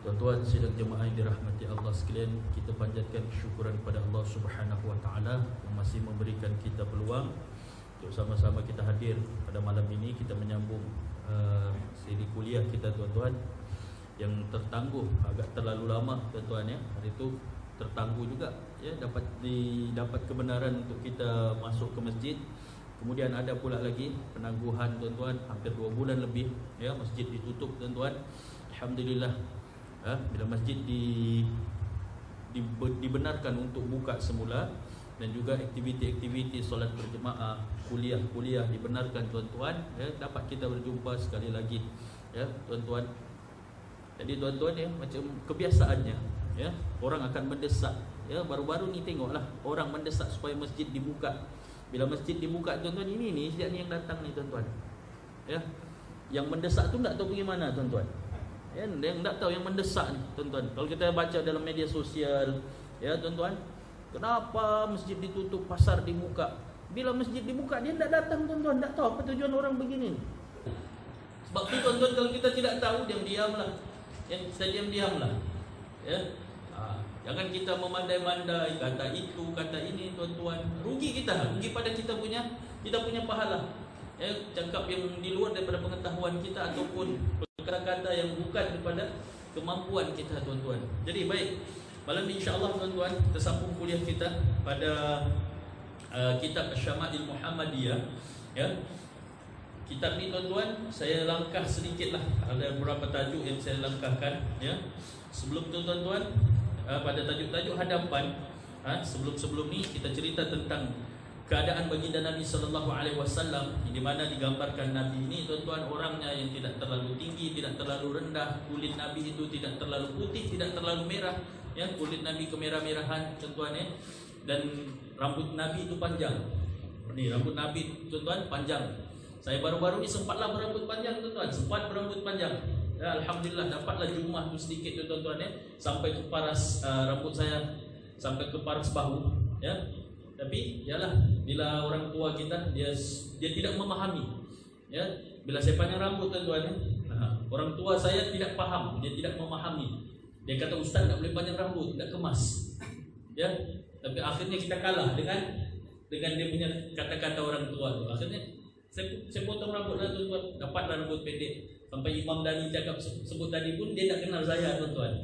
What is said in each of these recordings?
Tuan-tuan sidang jemaah yang dirahmati Allah sekalian, kita panjatkan syukuran kepada Allah Subhanahu wa taala yang masih memberikan kita peluang untuk sama-sama kita hadir pada malam ini. Kita menyambung siri kuliah kita tuan-tuan yang tertangguh agak terlalu lama tuan-tuan ya. Hari itu tertangguh juga ya, dapat kebenaran untuk kita masuk ke masjid. Kemudian ada pula lagi penangguhan tuan-tuan, hampir 2 bulan lebih ya, masjid ditutup tuan-tuan. Alhamdulillah bila masjid dibenarkan untuk buka semula, dan juga aktiviti-aktiviti solat berjemaah, kuliah dibenarkan tuan-tuan ya, dapat kita berjumpa sekali lagi ya tuan-tuan. Jadi tuan-tuan ya, macam kebiasaannya ya, orang akan mendesak ya. Baru-baru ni tengoklah orang mendesak supaya masjid dibuka. Bila masjid dibuka tuan-tuan, ini sejak ni yang datang ni tuan-tuan ya. Yang mendesak tu tak tahu pergi mana tuan-tuan ya, yang tak tahu yang mendesak ni tuan-tuan. Kalau kita baca dalam media sosial ya tuan-tuan, kenapa masjid ditutup, pasar dibuka? Bila masjid dibuka dia tak datang tuan-tuan, tak tahu apa tujuan orang begini. Sebab tu tuan-tuan, kalau kita tidak tahu, diam-diamlah. Yang kita diam-diamlah ya. Jangan kita memandai-mandai, kata itu, kata ini tuan-tuan. Rugi kita, rugi pada kita punya pahala ya. Cakap yang di luar daripada pengetahuan kita, ataupun kata-kata yang bukan daripada kemampuan kita tuan-tuan. Jadi baik, malam ini insya-Allah tuan-tuan kita sambung kuliah kita pada kitab Asy-Syama'il Muhammadiyah ya. Kitab ni tuan-tuan saya langkah sedikitlah, ada beberapa tajuk yang saya langkahkan ya. Sebelum tu tuan-tuan, pada tajuk-tajuk hadapan sebelum ni kita cerita tentang keadaan baginda Nabi sallallahu alaihi wasallam, di mana digambarkan Nabi ini tuan-tuan orangnya yang tidak terlalu tinggi, tidak terlalu rendah. Kulit Nabi itu tidak terlalu putih, tidak terlalu merah ya, kulit Nabi kemerah-merahan tuan-tuan ya. Dan rambut Nabi itu panjang. Ni rambut Nabi tuan-tuan panjang. Saya baru-baru ni sempatlah berambut panjang tuan-tuan, sempat berambut panjang ya, alhamdulillah dapatlah jumlah tu sedikit tuan-tuan ya, sampai ke paras rambut saya, sampai ke paras bahu ya. Tapi yalah, bila orang tua kita dia tidak memahami ya. Bila saya panjang rambut tuan-tuan ya, orang tua saya tidak paham, dia tidak memahami. Dia kata, ustaz tak boleh panjang rambut, tak kemas ya. Tapi akhirnya kita kalah dengan dia punya kata-kata orang tua tu. Akhirnya saya potong rambut lah tuan-tuan, dapatlah rambut pendek. Sampai Imam Dani cakap sebut tadi pun dia tak kenal saya tuan-tuan.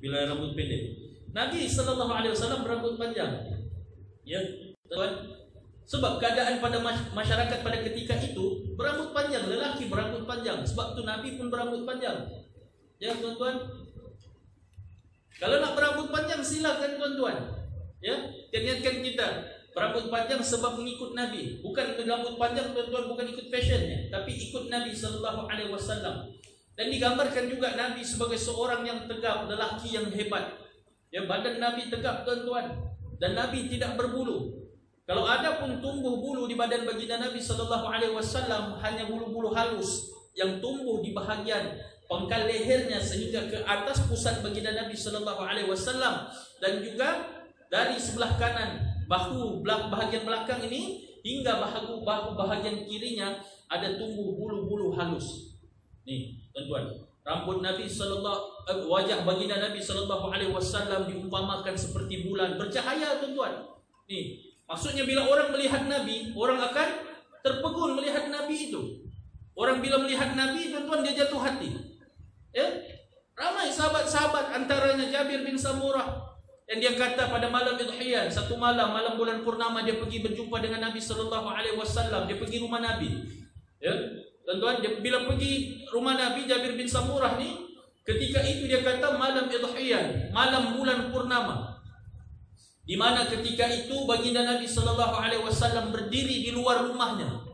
Bila rambut pendek. Nabi sallallahu alaihi wasallam berambut panjang. Ya, tuan. Sebab keadaan pada masyarakat pada ketika itu berambut panjang, lelaki berambut panjang. Sebab tu Nabi pun berambut panjang. Ya, tuan-tuan. Kalau nak berambut panjang silakan tuan-tuan. Ya, niatkan kita berambut panjang sebab mengikut Nabi. Bukan rambut panjang tuan-tuan, bukan ikut fashionnya, tapi ikut Nabi sallallahu alaihi wasallam. Dan digambarkan juga Nabi sebagai seorang yang tegap, lelaki yang hebat. Ya, badan Nabi tegap tuan-tuan, dan Nabi tidak berbulu. Kalau ada pun tumbuh bulu di badan baginda Nabi sallallahu alaihi wasallam, hanya bulu-bulu halus yang tumbuh di bahagian pangkal lehernya sehingga ke atas pusat baginda Nabi sallallahu alaihi wasallam, dan juga dari sebelah kanan bahu bahagian belakang ini hingga bahu bahagian kirinya ada tumbuh bulu-bulu halus. Nih, tuan-tuan, rambut Nabi wajah baginda Nabi sallallahu alaihi wasallam diumpamakan seperti bulan bercahaya tuan-tuan. Nih, maksudnya bila orang melihat Nabi, orang akan terpegun melihat Nabi itu. Orang bila melihat Nabi tuan-tuan dia jatuh hati. Ya? Ramai sahabat-sahabat, antaranya Jabir bin Samurah, yang dia kata pada malam Idhiyah, satu malam bulan purnama, dia pergi berjumpa dengan Nabi sallallahu alaihi wasallam. Dia pergi rumah Nabi. Ya, tuan-tuan, dia bila pergi rumah Nabi, Jabir bin Samurah ni, ketika itu dia kata malam Idhiyah, malam bulan purnama, di mana ketika itu baginda Nabi sallallahu alaihi wasallam berdiri di luar rumahnya.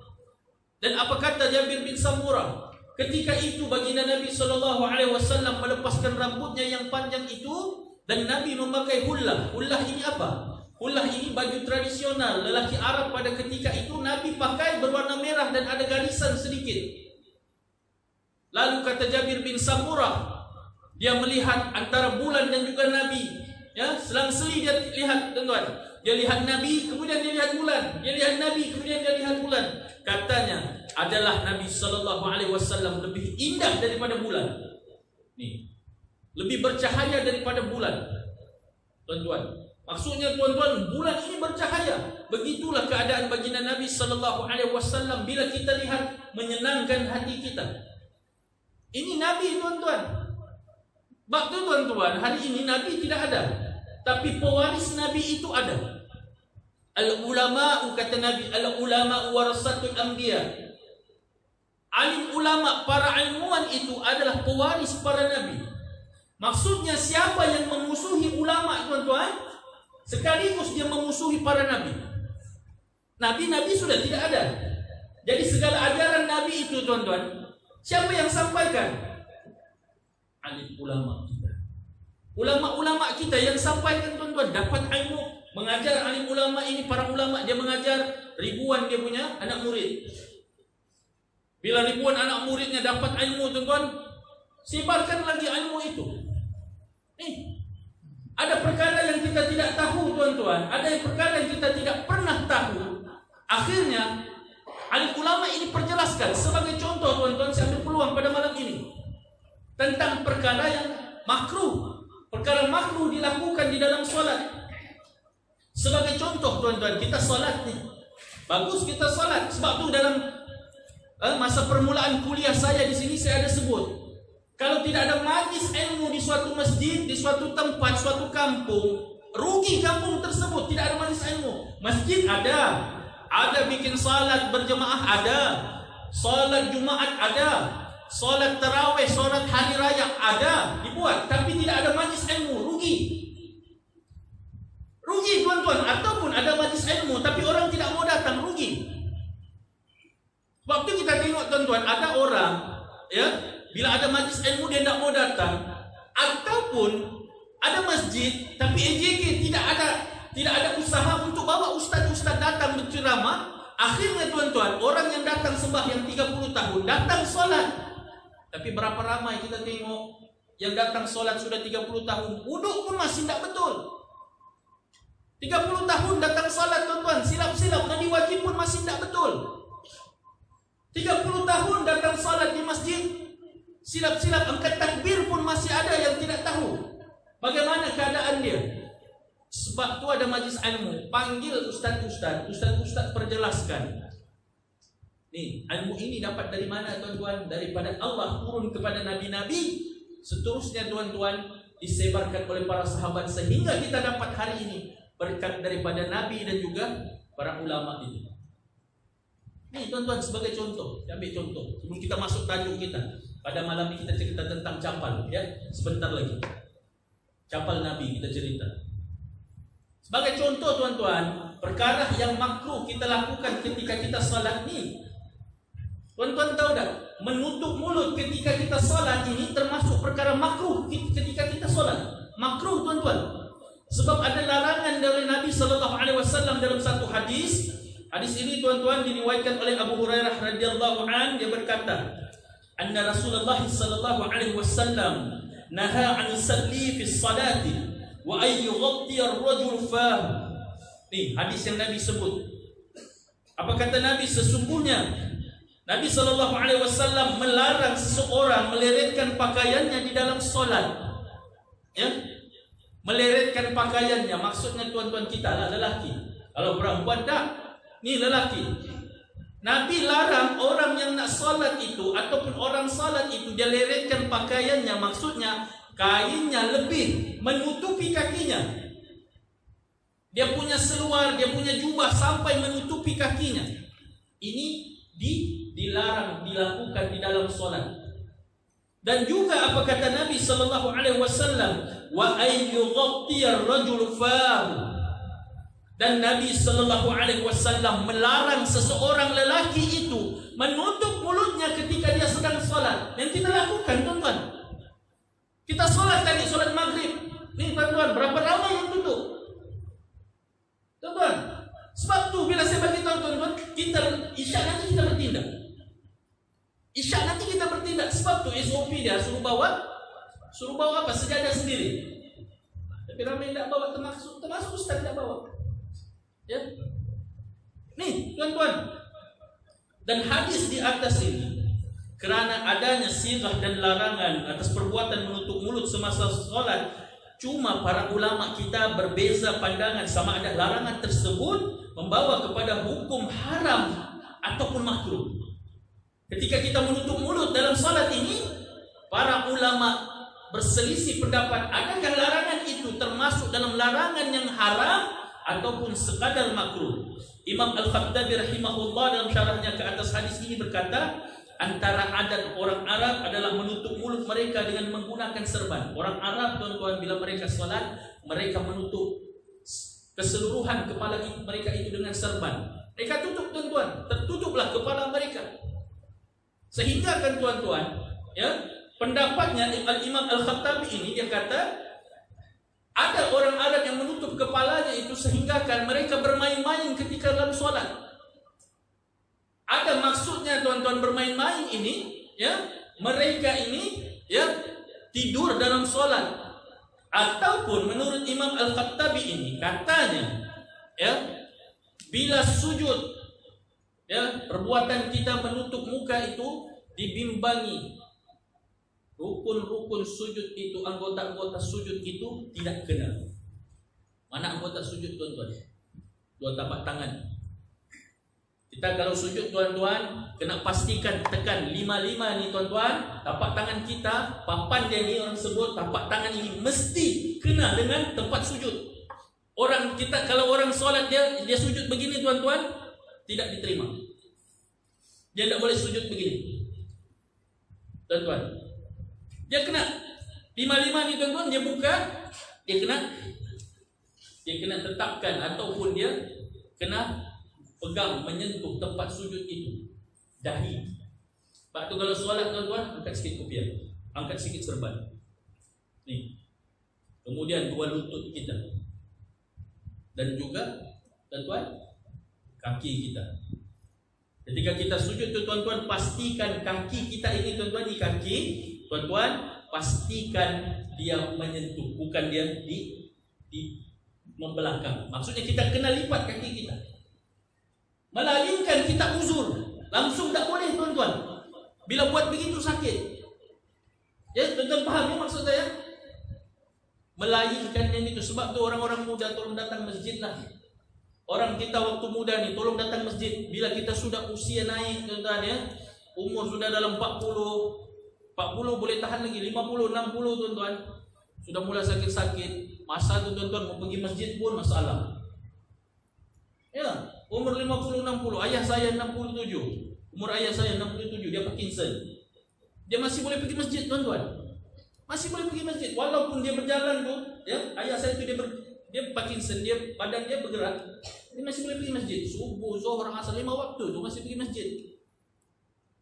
Dan apa kata Jabir bin Samurah? Ketika itu baginda Nabi sallallahu alaihi wasallam melepaskan rambutnya yang panjang itu, dan Nabi memakai hullah. Hullah ini apa? Hullah ini baju tradisional lelaki Arab pada ketika itu. Nabi pakai berwarna merah dan ada garisan sedikit. Lalu kata Jabir bin Samurah, dia melihat antara bulan dan juga Nabi. Ya, selang-seli dia lihat tuan-tuan. Dia lihat Nabi, kemudian dia lihat bulan. Dia lihat Nabi, kemudian dia lihat bulan. Katanya adalah Nabi sallallahu alaihi wasallam lebih indah daripada bulan. Nih. Lebih bercahaya daripada bulan. Tuan-tuan, maksudnya tuan-tuan, bulan ini bercahaya. Begitulah keadaan baginda Nabi sallallahu alaihi wasallam bila kita lihat menyenangkan hati kita. Ini Nabi, tuan-tuan. Waktu tuan-tuan, hari ini Nabi tidak ada, tapi pewaris Nabi itu ada. Al-ulama, kata Nabi, al-ulama warasatul anbiya. Alim ulama, para ilmuwan itu adalah pewaris para nabi. Maksudnya siapa yang memusuhi ulama, tuan-tuan, sekaligus dia memusuhi para nabi. Nabi-nabi sudah tidak ada. Jadi segala ajaran Nabi itu, tuan-tuan, siapa yang sampaikan? Alim ulama kita. Ulama-ulama kita yang sampaikan, tuan-tuan, dapat ilmu. Mengajar alim ulama ini, para ulama, dia mengajar ribuan dia punya anak murid. Bila ribuan anak muridnya dapat ilmu, tuan-tuan, sebarkan lagi ilmu itu. Ada perkara yang kita tidak tahu, tuan-tuan. Ada perkara yang kita tidak pernah tahu. Akhirnya alim ulama ini perjelaskan. Sebagai contoh, tuan-tuan, saya ambil peluang pada malam ini tentang perkara yang makruh. Perkara makruh dilakukan di dalam solat. Sebagai contoh, tuan-tuan, kita solat nih, bagus kita solat. Sebab tu dalam masa permulaan kuliah saya di sini saya ada sebut, kalau tidak ada majlis ilmu di suatu masjid, di suatu tempat, suatu kampung, rugi kampung tersebut. Tidak ada majlis ilmu. Masjid ada bikin salat berjemaah, ada salat Jumaat, ada salat tarawih, salat hari raya, ada dibuat, tapi tidak ada majlis ilmu, rugi, tuan-tuan. Ataupun ada majlis ilmu tapi orang tidak mau datang, rugi. Waktu kita tengok, tuan-tuan, ada orang, ya, bila ada majlis ilmu dia tidak mau datang, ataupun ada masjid tapi EJK tidak ada usaha untuk bawa ustaz-ustaz datang berceramah. Akhirnya, tuan-tuan, orang yang datang sembahyang 30 tahun datang solat, tapi berapa ramai kita tengok yang datang solat sudah 30 tahun, wuduk pun masih tidak betul. 30 tahun datang solat, tuan-tuan, silap-silap mandi wajib pun masih tidak betul. 30 tahun datang salat di masjid, silap-silap angkat takbir pun masih ada yang tidak tahu bagaimana keadaan dia. Sebab tu ada majlis ilmu, panggil ustaz-ustaz perjelaskan. Nih, ilmu ini dapat dari mana, tuan-tuan? Daripada Allah turun kepada nabi-nabi. Seterusnya, tuan-tuan, disebarkan oleh para sahabat sehingga kita dapat hari ini berkat daripada nabi dan juga para ulama ini. Ini, tuan-tuan, sebagai contoh, ambil contoh. Sebelum kita masuk tajuk kita, pada malam ini kita cerita tentang capal, ya. Sebentar lagi, capal Nabi kita cerita. Sebagai contoh, tuan-tuan, perkara yang makruh kita lakukan ketika kita salat ni. Tuan-tuan tahu tak? Menutup mulut ketika kita salat ini termasuk perkara makruh ketika kita salat. Makruh, tuan-tuan. Sebab ada larangan dari Nabi sallallahu alaihi wasallam dalam satu hadis. Hadis ini, tuan-tuan, diriwayatkan oleh Abu Hurairah radhiyallahu an, dia berkata, anna Rasulullah sallallahu alaihi wasallam naha an yusalli fi salati wa ay yughatti ar-rajul fah. Nih, hadis yang Nabi sebut. Apa kata Nabi? Sesungguhnya Nabi sallallahu alaihi wasallam melarang seseorang meleretkan pakaiannya di dalam solat. Ya? Meleretkan pakaiannya, maksudnya, tuan-tuan, kita lah lelaki. Kalau perempuan tak, ni lelaki. Nabi larang orang yang nak salat itu ataupun orang salat itu dia leretkan pakaiannya, maksudnya kainnya lebih menutupi kakinya. Dia punya seluar, dia punya jubah sampai menutupi kakinya. Ini dilarang dilakukan di dalam salat. Dan juga apa kata Nabi sallallahu alaihi wasallam, wa ayyughatti ar-rajul fahu. Dan Nabi sallallahu alaihi wasallam melarang seseorang lelaki itu menutup mulutnya ketika dia sedang salat. Yang kita lakukan, tuan-tuan. Kita salat tadi, salat maghrib. Nih, tuan-tuan, berapa ramai yang tutup? Tuan-tuan, sebab tu bila saya bagi tahu, tuan-tuan, kita isyak nanti kita bertindak. Isyak nanti kita bertindak. Sebab tu SOP dia suruh bawa apa? Sejadah sendiri. Tapi ramai tidak bawa, termasuk ustaz tidak bawa. Ya. Nih, tuan-tuan. Dan hadis di atas ini, kerana adanya sirah dan larangan atas perbuatan menutup mulut mulut semasa solat. Cuma para ulama kita berbeza pandangan sama ada larangan tersebut membawa kepada hukum haram ataupun makruh. Ketika kita menutup mulut dalam salat ini, para ulama berselisih pendapat adakah larangan itu termasuk dalam larangan yang haram ataupun sekadar makruh. Imam Al-Khattabi rahimahullah dalam syarahnya ke atas hadis ini berkata, antara adat orang Arab adalah menutup mulut mereka dengan menggunakan serban. Orang Arab, tuan-tuan, bila mereka salat, mereka menutup keseluruhan kepala mereka itu dengan serban. Mereka tutup, tuan-tuan, tertutuplah kepala mereka. Sehingga kan, tuan-tuan, ya, pendapatnya Imam Al-Khattabi ini dia kata ada orang Arab yang menutup kepalanya itu sehingga kan mereka bermain-main ketika dalam solat. Ada maksudnya, tuan-tuan, bermain-main ini, ya, mereka ini, ya, tidur dalam solat. Ataupun menurut Imam Al-Khattabi ini katanya, ya, bila sujud, ya, perbuatan kita menutup muka itu dibimbangi. Rukun-rukun sujud itu, anggota-anggota sujud itu tidak kena. Mana anggota sujud, tuan-tuan? Dua tapak tangan. Kita kalau sujud, tuan-tuan, kena pastikan tekan 5-5 ni, tuan-tuan. Tapak tangan kita, papan dia ni orang sebut, tapak tangan ini mesti kena dengan tempat sujud. Orang kita kalau orang solat dia sujud begini, tuan-tuan, tidak diterima. Dia tidak boleh sujud begini, tuan-tuan. Dia kena 5-5 ni, tuan-tuan, dia buka, dia kena tetapkan ataupun dia kena pegang, menyentuh tempat sujud itu, dahi. Sebab tu kalau solat, tuan-tuan, angkat sikit kopiah, angkat sikit serban. Ni. Kemudian dua lutut kita. Dan juga, tuan-tuan, kaki kita. Ketika kita sujud tu, tuan-tuan, pastikan kaki kita ini, tuan-tuan, di kaki, tuan-tuan, pastikan dia menyentuh, bukan dia di membelakang. Maksudnya kita kena lipat kaki kita. Melainkan kita uzur, langsung tak boleh, tuan-tuan. Bila buat begitu sakit. Ya, tuan-tuan faham ya maksud saya? Melainkan yang itu. Sebab tu orang-orang muda tolong datang masjid lah. Orang kita waktu muda ni tolong datang masjid. Bila kita sudah usia naik, tuan-tuan, ya, umur sudah dalam 40 boleh tahan lagi, 50, 60, tuan-tuan, sudah mulai sakit-sakit. Masa tu, tuan-tuan, mau pergi masjid pun masalah. Ya, umur 50, 60, ayah saya 67. Umur ayah saya 67, dia Parkinson. Dia masih boleh pergi masjid, tuan-tuan. Masih boleh pergi masjid walaupun dia berjalan tu, ya. Ayah saya tu dia Parkinson, dia badan dia bergerak. Dia masih boleh pergi masjid. Subuh, zuhur, asar, 5 waktu tu masih pergi masjid.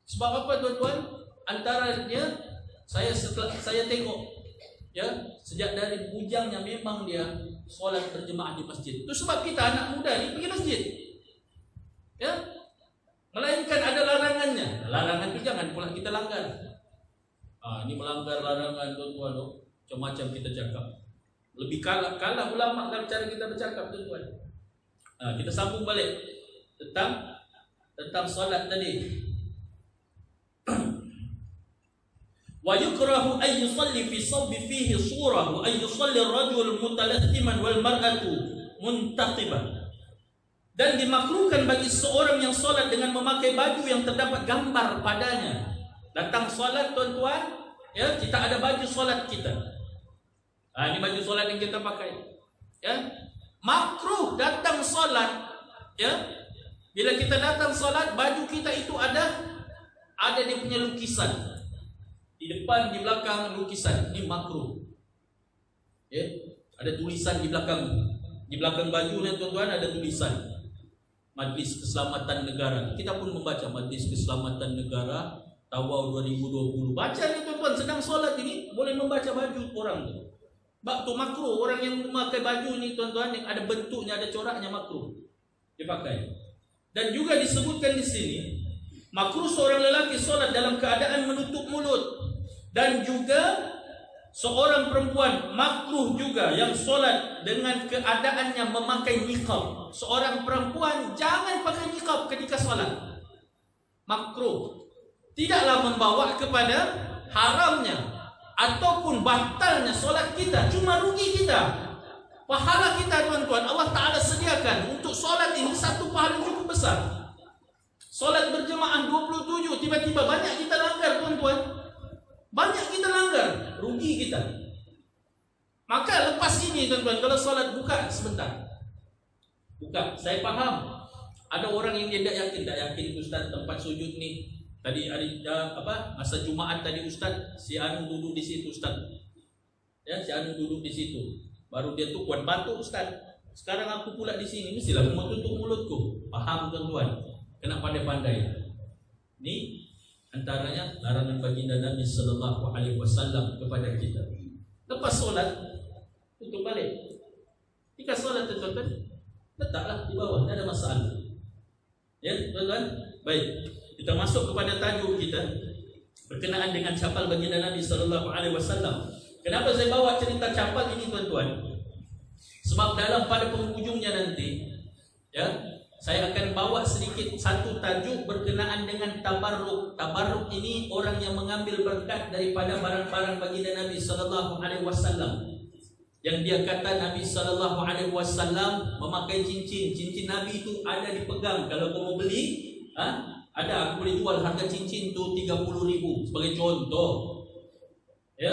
Sebab apa, tuan-tuan? Antaranya saya tengok, ya, sejak dari bujangnya memang dia solat berjemaah di masjid. Itu sebab kita anak muda ni pergi masjid. Ya. Melainkan ada larangannya. Larangan itu jangan pula kita langgar. Ini melanggar larangan, tuan-tuan. Macam-macam kita cakap. Lebih kalah ulama dalam cara kita bercakap, tuan-tuan. Kita sambung balik tentang solat tadi. Wa yukrahu ay yusalli fi sawbi fihi surah wa ay yusalli ar-rajul mutalathiman wal mar'atu muntaqiban. Dan dimakruhkan bagi seorang yang solat dengan memakai baju yang terdapat gambar padanya. Datang solat, tuan-tuan, ya, kita ada baju solat kita. Ini baju solat yang kita pakai. Ya. Makruh datang solat, ya. Bila kita datang solat, baju kita itu ada dia punya lukisan. Di depan, di belakang lukisan. Ini makruh. Ya, ada tulisan di belakang. Di belakang baju ni, tuan-tuan, ada tulisan Majlis Keselamatan Negara. Kita pun membaca Majlis Keselamatan Negara Tawau 2020. Baca ni, tuan-tuan, sedang solat ini boleh membaca baju orang tu. Sebab tu makruh. Orang yang memakai baju ni, tuan-tuan, yang ada bentuknya, ada coraknya, makruh dipakai. Dan juga disebutkan di sini, makruh seorang lelaki solat dalam keadaan menutup mulut. Dan juga seorang perempuan makruh juga yang solat dengan keadaannya memakai niqab. Seorang perempuan jangan pakai niqab ketika solat. Makruh. Tidaklah membawa kepada haramnya, ataupun batalnya solat kita, cuma rugi kita. Pahala kita tuan-tuan, Allah Ta'ala sediakan untuk solat ini satu pahala cukup besar. Solat berjemaah 27, tiba-tiba banyak kita langgar tuan-tuan. Banyak kita langgar, rugi kita. Maka lepas ini tuan-tuan, kalau solat buka sebentar. Buka, saya faham. Ada orang yang dia tak yakin Ustaz tempat sujud ni. Tadi ada masa Jumaat tadi Ustaz, si Anu duduk di situ Ustaz. Ya, si Anu duduk di situ. Baru dia tu kuat batuk Ustaz. Sekarang aku pula di sini, mestilah aku mau tutup mulutku. Faham tuan-tuan? Kena pandai-pandai. Ini antaranya larangan baginda Nabi sallallahu alaihi wasallam kepada kita. Lepas solat tutup balik. Jika solat tuan-tuan, letaklah di bawah, tidak ada masalah. Ya, tuan-tuan? Baik. Kita masuk kepada tajuk kita berkenaan dengan capal baginda Nabi sallallahu alaihi wasallam. Kenapa saya bawa cerita capal ini tuan-tuan? Sebab dalam pada penghujungnya nanti, ya, saya akan bawa sedikit satu tajuk berkenaan dengan tabarruk. Tabarruk ini orang yang mengambil berkat daripada barang-barang baginda Nabi sallallahu alaihi wasallam. Yang dia kata Nabi sallallahu alaihi wasallam memakai cincin. Cincin Nabi itu ada dipegang. Kalau kau mau beli, ada, aku boleh jual harga cincin tu 30.000 sebagai contoh. Ya.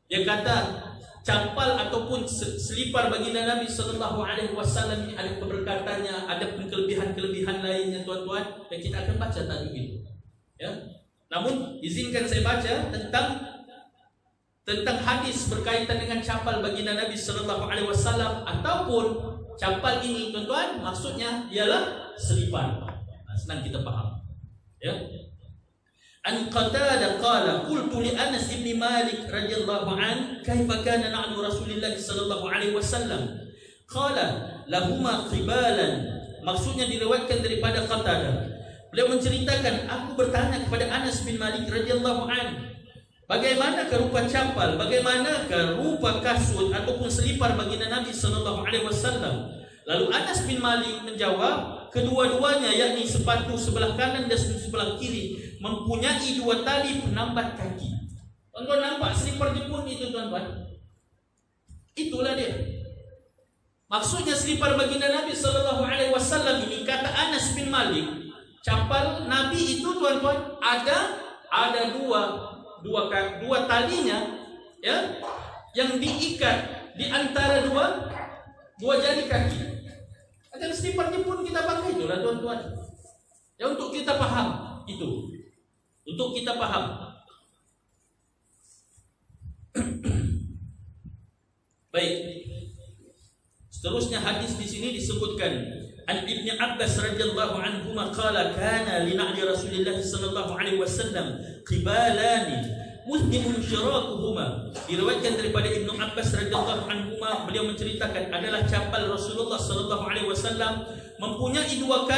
Dia kata capal ataupun selipar baginda Nabi sallallahu alaihi wasallam ini ada keberkatannya, ada kelebihan-kelebihan lainnya tuan-tuan, dan kita akan baca tajuk itu. Ya. Namun izinkan saya baca tentang hadis berkaitan dengan capal baginda Nabi sallallahu alaihi wasallam ataupun capal ini tuan-tuan maksudnya ialah selipar. Senang kita faham. Ya. An Qatadah qala qultu li Anas bin Malik radhiyallahu an kaifa kana na'lu Rasulillah sallallahu alaihi wasallam qala lahuma qibalan. Maksudnya diriwayatkan daripada Qatadah. Beliau menceritakan, aku bertanya kepada Anas bin Malik radhiyallahu an, bagaimanakah rupa capal, bagaimanakah rupa kasut ataupun selipar baginda Nabi sallallahu alaihi wasallam. Lalu Anas bin Malik menjawab, kedua-duanya yakni sepatu sebelah kanan dan sebelah kiri mempunyai dua tali penambat kaki. Tuan-tuan nampak selipar Jepun itu tuan-tuan? Itulah dia. Maksudnya selipar baginda Nabi sallallahu alaihi wasallam ini, kata Anas bin Malik, capal Nabi itu tuan-tuan ada dua talinya, ya, yang diikat di antara dua jari kaki. Ada selipar Jepun kita pakai itulah tuan-tuan. Ya, untuk kita paham itu. Untuk kita paham. Baik. Seterusnya hadis di sini disebutkan An Ibnu Abbas radhiyallahu anhu qala kana li na'li Rasulillah sallallahu alaihi wasallam qibalani muslimun syirakuhuma. Diriwayatkan daripada Ibnu Abbas radhiyallahu anhu, beliau menceritakan adalah capal Rasulullah sallallahu alaihi wasallam mempunyai dua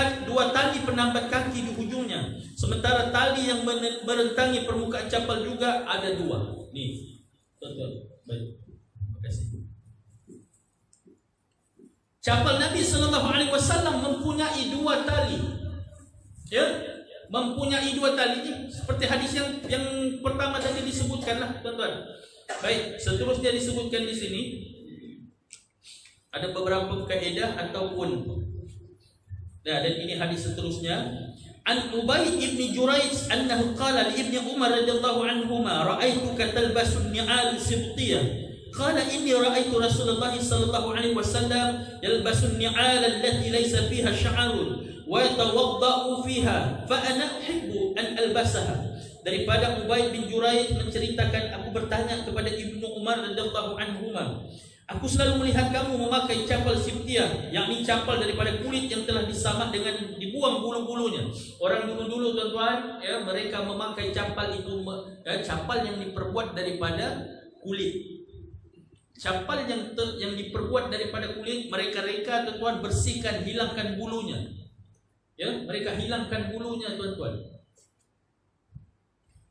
tali penambat kaki di ujungnya, sementara tali yang merentangi permukaan capal juga ada dua. Nih, tonton. Baik. Terima kasih. Capal Nabi sallallahu alaihi wasallam mempunyai dua tali. Ya, mempunyai dua tali ini seperti hadis yang pertama tadi disebutkanlah, tuan-tuan. Baik, seterusnya disebutkan di sini ada beberapa kaedah ataupun dan ini hadis seterusnya. An Ubay ibn Jurayj annahu qala li ibni Umar radhiyallahu anhuma ra'aituka talbasu ni'al sibtiyah qala inni ra'aitu Rasulullah sallallahu alaihi wasallam yalbasu ni'al allati laysa fiha sya'run wa yatawadda'u fiha fa ana uhibbu an albasaha. Daripada Ubay bin Jurayj menceritakan, aku bertanya kepada Ibnu Umar radhiyallahu anhuma, aku selalu melihat kamu memakai capal sibtiyah, yakni capal daripada kulit yang telah disamak dengan dibuang bulu-bulunya. Orang dulu-dulu tuan-tuan, ya, mereka memakai capal itu, capal yang diperbuat daripada kulit. Capal yang diperbuat daripada kulit, mereka tuan-tuan bersihkan, hilangkan bulunya. Ya, mereka hilangkan bulunya tuan-tuan.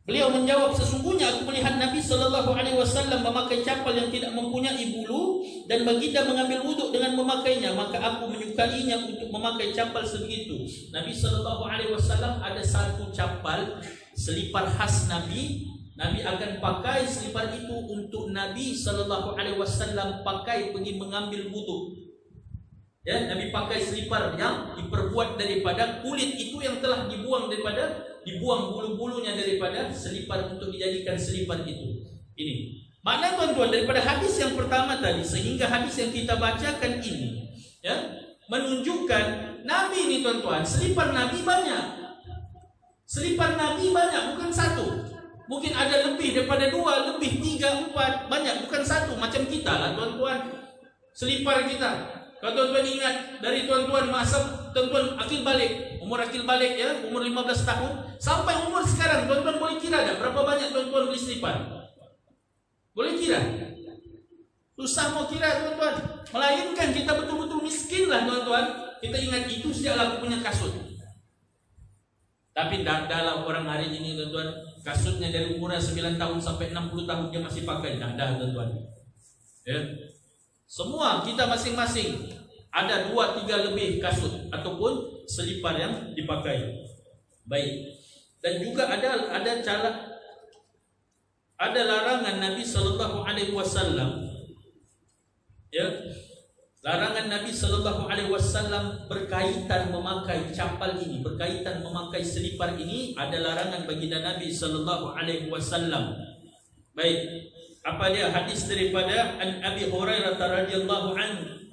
Beliau menjawab, sesungguhnya aku melihat Nabi sallallahu alaihi wasallam memakai capal yang tidak mempunyai bulu dan baginda mengambil wuduk dengan memakainya, maka aku menyukainya untuk memakai capal sebegitu. Nabi sallallahu alaihi wasallam ada satu capal selipar khas Nabi Nabi akan pakai selipar itu untuk Nabi sallallahu alaihi wasallam pakai pergi mengambil wudu. Ya, Nabi pakai selipar yang diperbuat daripada kulit itu yang telah dibuang bulu-bulunya daripada selipar untuk dijadikan selipar itu. Ini makna tuan-tuan daripada hadis yang pertama tadi sehingga hadis yang kita bacakan ini, ya, menunjukkan Nabi ini tuan-tuan, selipar Nabi banyak. Selipar Nabi banyak, bukan satu. Mungkin ada lebih daripada 2, lebih 3, 4, banyak, bukan satu. Macam kita lah tuan-tuan, selipar kita. Kalau tuan-tuan ingat dari tuan-tuan masa tuan-tuan akil balik, umur akil balik ya, umur 15 tahun sampai umur sekarang, tuan-tuan boleh kira tak berapa banyak tuan-tuan beli selipar? Boleh kira? Susah mau kira tuan-tuan. Melainkan kita betul-betul miskin lah tuan-tuan. Kita ingat itu sejak aku punya kasut. Tapi dalam orang hari ini tuan-tuan, kasutnya dari umurnya 9 tahun sampai 60 tahun dia masih pakai. Dah tuan-tuan. Ya. Semua kita masing-masing ada 2-3 lebih kasut ataupun selipar yang dipakai. Baik. Dan juga ada larangan Nabi sallallahu alaihi wasallam. Ya. Larangan Nabi sallallahu alaihi wasallam berkaitan memakai capal ini, berkaitan memakai selipar ini, ada larangan baginda Nabi sallallahu alaihi wasallam. Baik. Apa dia? Hadis daripada An Abi Hurairah radhiyallahu anhu.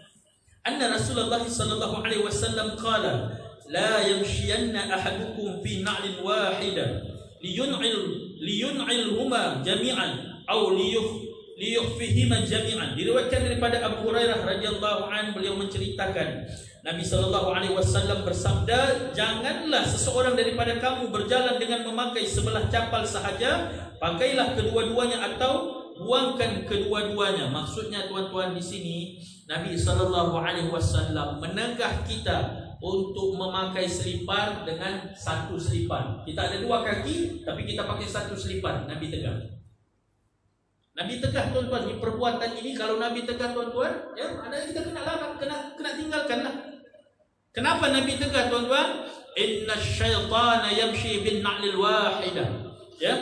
Anna Rasulullah sallallahu alaihi wasallam qala, la yamshiyanna ahadukum fi na'lin wahidah liyun'ilhuma jami'an aw liyukhfihima jami'an. Diriwayatkan daripada Abu Hurairah radhiyallahu anhu, beliau menceritakan Nabi sallallahu alaihi wasallam bersabda, janganlah seseorang daripada kamu berjalan dengan memakai sebelah capal sahaja, pakailah kedua-duanya atau buangkan kedua-duanya. Maksudnya tuan-tuan di sini Nabi sallallahu alaihi wasallam menegah kita untuk memakai selipar dengan satu selipar. Kita ada 2 kaki tapi kita pakai satu selipar. Nabi tegah. Nabi tegah tuan-tuan, di perbuatan ini kalau Nabi tegah tuan-tuan, ya, ada kita kena larang, kena tinggalkanlah. Kenapa Nabi tegah tuan-tuan? Inna syaitana yamshi bin na'lil wahidah. Ya.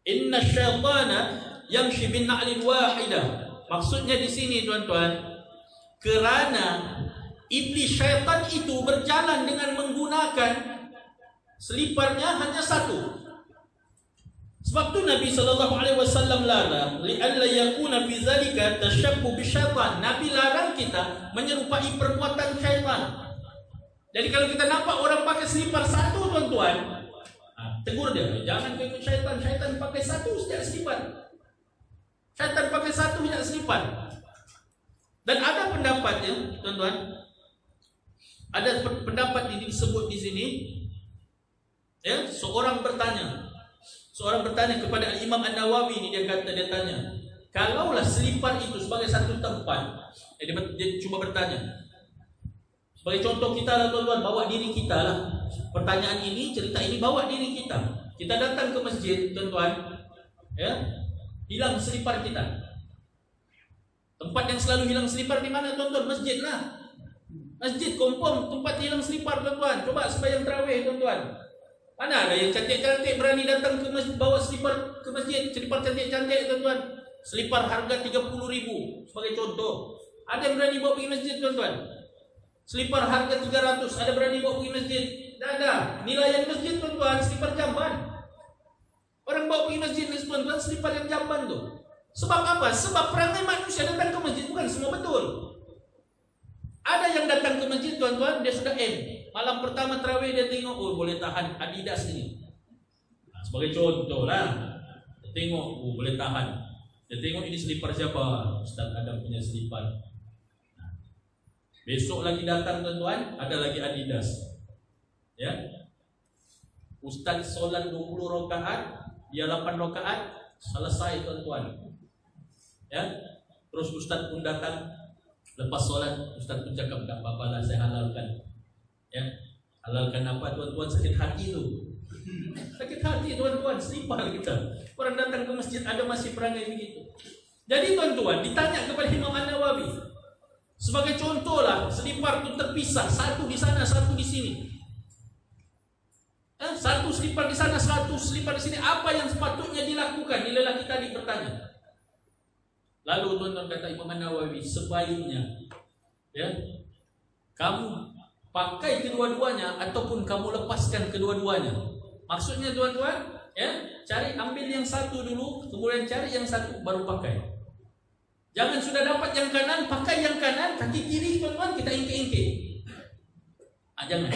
Inna syaitana yamshi bin na'lil wahidah. Maksudnya di sini tuan-tuan, kerana iblis syaitan itu berjalan dengan menggunakan seliparnya hanya satu. Sebab tu Nabi sallallahu alaihi wasallam larang li'alla yakuna fi zalika tashabbuh bisyaitan. Nabi larang kita menyerupai perbuatan syaitan. Jadi kalau kita nampak orang pakai selipar satu tuan-tuan, tegur dia, jangan ikut syaitan. Syaitan pakai satu sejak selipar. Syaitan pakai satu sejak selipar. Dan ada pendapat ya, tuan-tuan. Ada pendapat ini disebut di sini. Ya, seorang bertanya kepada Imam An-Nawawi ini, dia tanya, kalaulah selipar itu sebagai satu tempat, dia cuma bertanya. Sebagai contoh kita lah tuan-tuan, bawa diri kita lah. Pertanyaan ini, cerita ini bawa diri kita. Kita datang ke masjid tuan-tuan, ya, hilang selipar kita. Tempat yang selalu hilang selipar di mana tuan-tuan? Masjid lah. Masjid confirm tempat hilang selipar tuan-tuan. Coba sembahyang tarawih tuan-tuan. Mana ada yang cantik-cantik berani datang ke masjid, bawa selipar ke masjid, selipar cantik-cantik tuan-tuan. Selipar harga 30.000 sebagai contoh. Ada yang berani bawa pergi masjid tuan-tuan. Selipar harga 300, ada berani bawa pergi masjid. Tak ada. Nilai yang masjid tuan-tuan, selipar jamban. Orang bawa pergi masjid ni tuan-tuan, selipar yang jamban tu. Sebab apa? Sebab perangai manusia datang ke masjid bukan semua betul. Ada yang datang ke masjid tuan-tuan, dia sudah malam pertama tarawih dia tengok, oh boleh tahan Adidas ini. Sebagai contoh lah, dia tengok, oh boleh tahan. Dia tengok ini selipar siapa? Ustaz Adam punya selipar. Besok lagi datang tuan-tuan, ada lagi Adidas. Ya. Ustaz solat 20 rakaat, dia 8 rakaat, selesai tuan-tuan. Ya. Terus Ustaz pun datang, lepas solat Ustaz pun cakap, tak apa-apa lah, saya halalkan. Ya, halalkan apa tuan-tuan? Sakit hati tu. Sakit hati tuan-tuan, selipar kita. Orang datang ke masjid ada masih perangai begitu. Jadi tuan-tuan, ditanya kepada Imam An-Nawawi, sebagai contoh lah, selipar tu terpisah, satu di sana, satu di sini. Satu selipar di sana, satu selipar di sini. Apa yang sepatutnya dilakukan? Ini lelaki tadi bertanya. Lalu tuan-tuan kata Imam Nawawi, sebaiknya kamu pakai kedua-duanya ataupun kamu lepaskan kedua-duanya. Maksudnya tuan-tuan, cari ambil yang satu dulu, kemudian cari yang satu baru pakai. Jangan sudah dapat yang kanan, pakai yang kanan, kaki kiri tuan-tuan kita ingke-ingke. Jangan.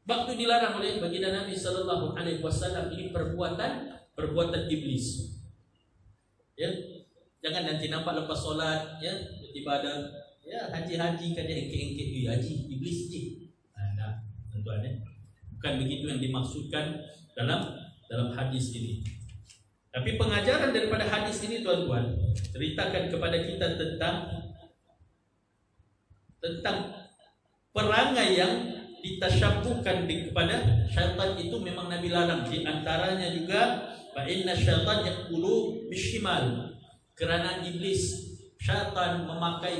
Waktu dilarang oleh baginda Nabi sallallahu alaihi wasallam, ini perbuatan iblis. Jangan nanti nampak lepas solat, tiba-tiba ada haji-haji kan dia engke-engke, haji iblis je. Nah, tuan-tuan, bukan begitu yang dimaksudkan dalam hadis ini. Tapi pengajaran daripada hadis ini tuan-tuan ceritakan kepada kita tentang perangai yang ditasyabuhkan kepada syaitan itu memang Nabi larang. Di antaranya juga fa inna syaitan yaqulu bishimal, kerana iblis syaitan makan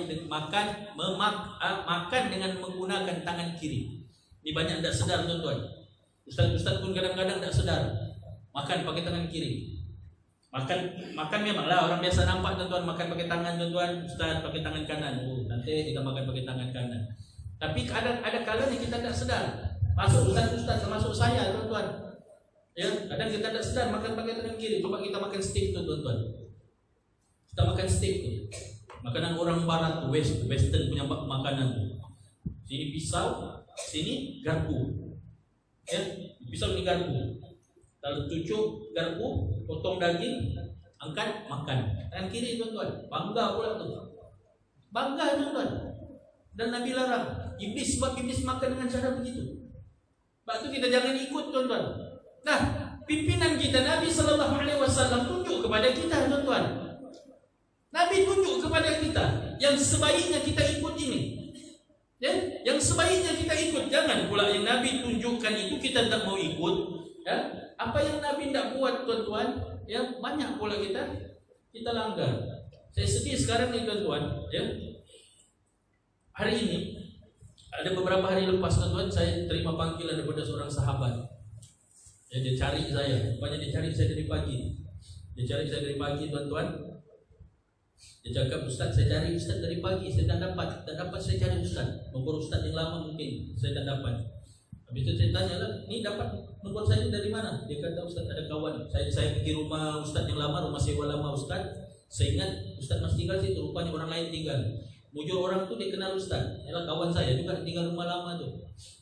dengan menggunakan tangan kiri. Ini banyak tak sedar tuan-tuan. Ustaz-ustaz pun kadang-kadang tak sedar makan pakai tangan kiri. Makan memanglah orang biasa nampak tuan-tuan makan pakai tangan tuan-tuan, ustaz pakai tangan kanan. Nanti kita makan pakai tangan kanan. Tapi ada kalanya kita tak sedar. Masuk ustaz termasuk saya tuan-tuan. Kadang kita tak sedar makan pakai tangan kiri. Coba kita makan steak tuan-tuan. Kita makan steak tu. Makanan orang barat tu, western punya makanan tu. Sini pisau, sini garpu. Pisau ni garpu. Lalu cucuk garpu, potong daging, angkat makan. Tangan kiri tuan-tuan. Bangga pula tu. Bangga tuan-tuan. Dan Nabi larang. Sebab iblis makan dengan cara begitu. Sebab tu kita jangan ikut tuan-tuan. Nah, pimpinan kita Nabi sallallahu alaihi wasallam tunjuk kepada kita tuan-tuan. Nabi tunjuk kepada kita yang sebaiknya kita ikut ini. Yang sebaiknya kita ikut. Jangan pula yang Nabi tunjukkan itu kita tak mau ikut. Apa yang Nabi tidak buat tuan-tuan, banyak pula kita langgar. Saya sedih sekarang ni tuan-tuan. Hari ini ada beberapa hari lepas tuan-tuan saya terima panggilan daripada seorang sahabat. Dia cari saya. Banyak dia cari saya dari pagi. Dia cari saya dari pagi tuan-tuan. Dia cakap, ustaz saya cari ustaz dari pagi, saya tak dapat saya cari ustaz. Nombor ustaz yang lama mungkin saya tak dapat. Habis itu saya tanya lah, ni dapat nombor saya dari mana? Dia kata, ustaz ada kawan, saya pergi rumah ustaz yang lama, rumah sewa lama ustaz. Saya ingat ustaz masih tinggal situ, rupanya orang lain tinggal. Mujur orang tu dia kenal ustaz. Ialah kawan saya juga tinggal rumah lama tu.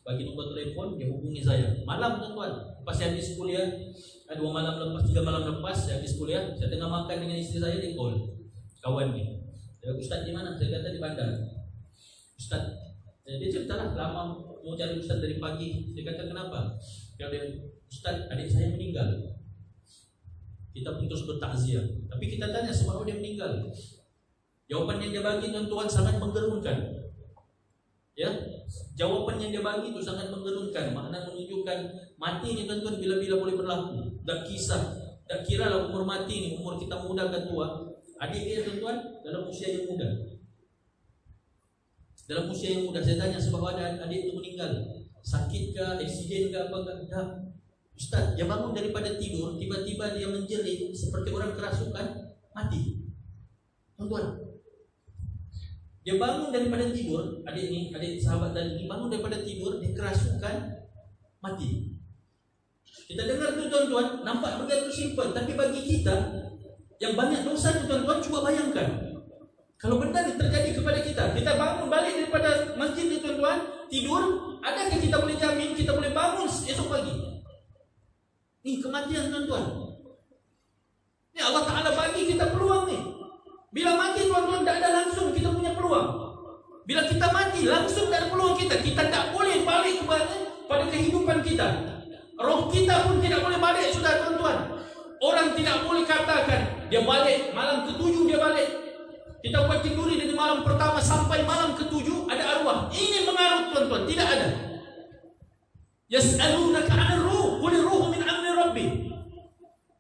Bagi nombor telefon, dia hubungi saya. Malam tuan-tuan, lepas saya habis kuliah, 2 malam lepas, 3 malam lepas saya habis kuliah, saya tengah makan dengan isteri saya, dia call kawan ni. Ustaz di mana? Saya kata di bandar. Ustaz, dia ceritalah lama mau cari ustaz dari pagi. Saya kata kenapa? Dia ustaz, adik saya meninggal. Kita pun terus bertakziah. Tapi kita tanya sebab dia meninggal. Jawapan yang dia bagi tuan-tuan sangat menggerunkan. Jawapan yang dia bagi itu sangat menggerunkan. Makna menunjukkan mati ni tuan-tuan bila-bila boleh berlaku. Tak kira lah umur mati ni, umur kita muda ke tua. Adik dia tuan-tuan dalam usia yang muda. Dalam usia yang muda. Saya tanya sebab ada adik itu meninggal. Sakit ke, aksiden ke, apa ke? Tak. Ustaz, dia bangun daripada tidur, tiba-tiba dia menjerit seperti orang kerasukan, mati. Tuan-tuan, dia bangun daripada tidur, adik sahabat tadi bangun daripada tidur, dia kerasukan, mati. Kita dengar tu tuan-tuan, nampak begitu simple, tapi bagi kita yang banyak dosa tu tuan-tuan, cuba bayangkan kalau benda ni terjadi kepada kita. Kita bangun balik daripada masjid ni tuan-tuan, tidur, adakah kita boleh jamin kita boleh bangun esok pagi? Ni kematian tuan-tuan. Ni Allah Ta'ala bagi kita peluang ni. Bila mati tuan-tuan tak ada langsung kita punya peluang. Bila kita mati langsung tak ada peluang kita. Kita tak boleh balik pada kehidupan kita. Roh kita pun tidak boleh balik sudah tuan-tuan. Orang tidak boleh katakan dia balik malam ke-7 dia balik. Kita buat tiduri dari malam pertama sampai malam ke-7 ada arwah. Ini mengarut tuan-tuan, tidak ada. Yas'alunaka 'anil ruh, qul ruhu min amri rabbi.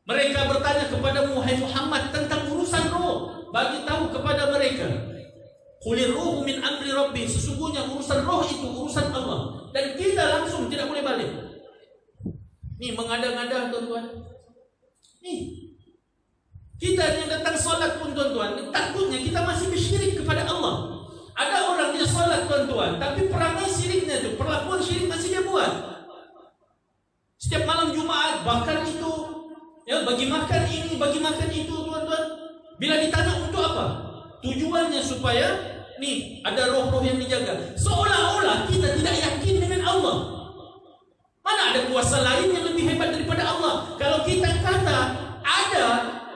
Mereka bertanya kepada Muhammad tentang urusan roh. Bagi tahu kepada mereka, qul ruhu min amri rabbi, sesungguhnya urusan roh itu urusan Allah dan kita langsung tidak boleh balik. Ni mengada-ngada tuan-tuan. Ni kita yang datang solat pun tuan-tuan, takutnya kita masih bersyirik kepada Allah. Ada orang dia solat tuan-tuan, tapi perangai syiriknya tu, perlakuan syirik masih dia buat. Setiap malam Jumaat bakar itu, ya, bagi makan ini, bagi makan itu tuan-tuan. Bila ditanya untuk apa? Tujuannya supaya ni ada roh-roh yang dijaga. Seolah-olah kita tidak yakin dengan Allah. Mana ada kuasa lain yang lebih hebat daripada Allah? Kalau kita kata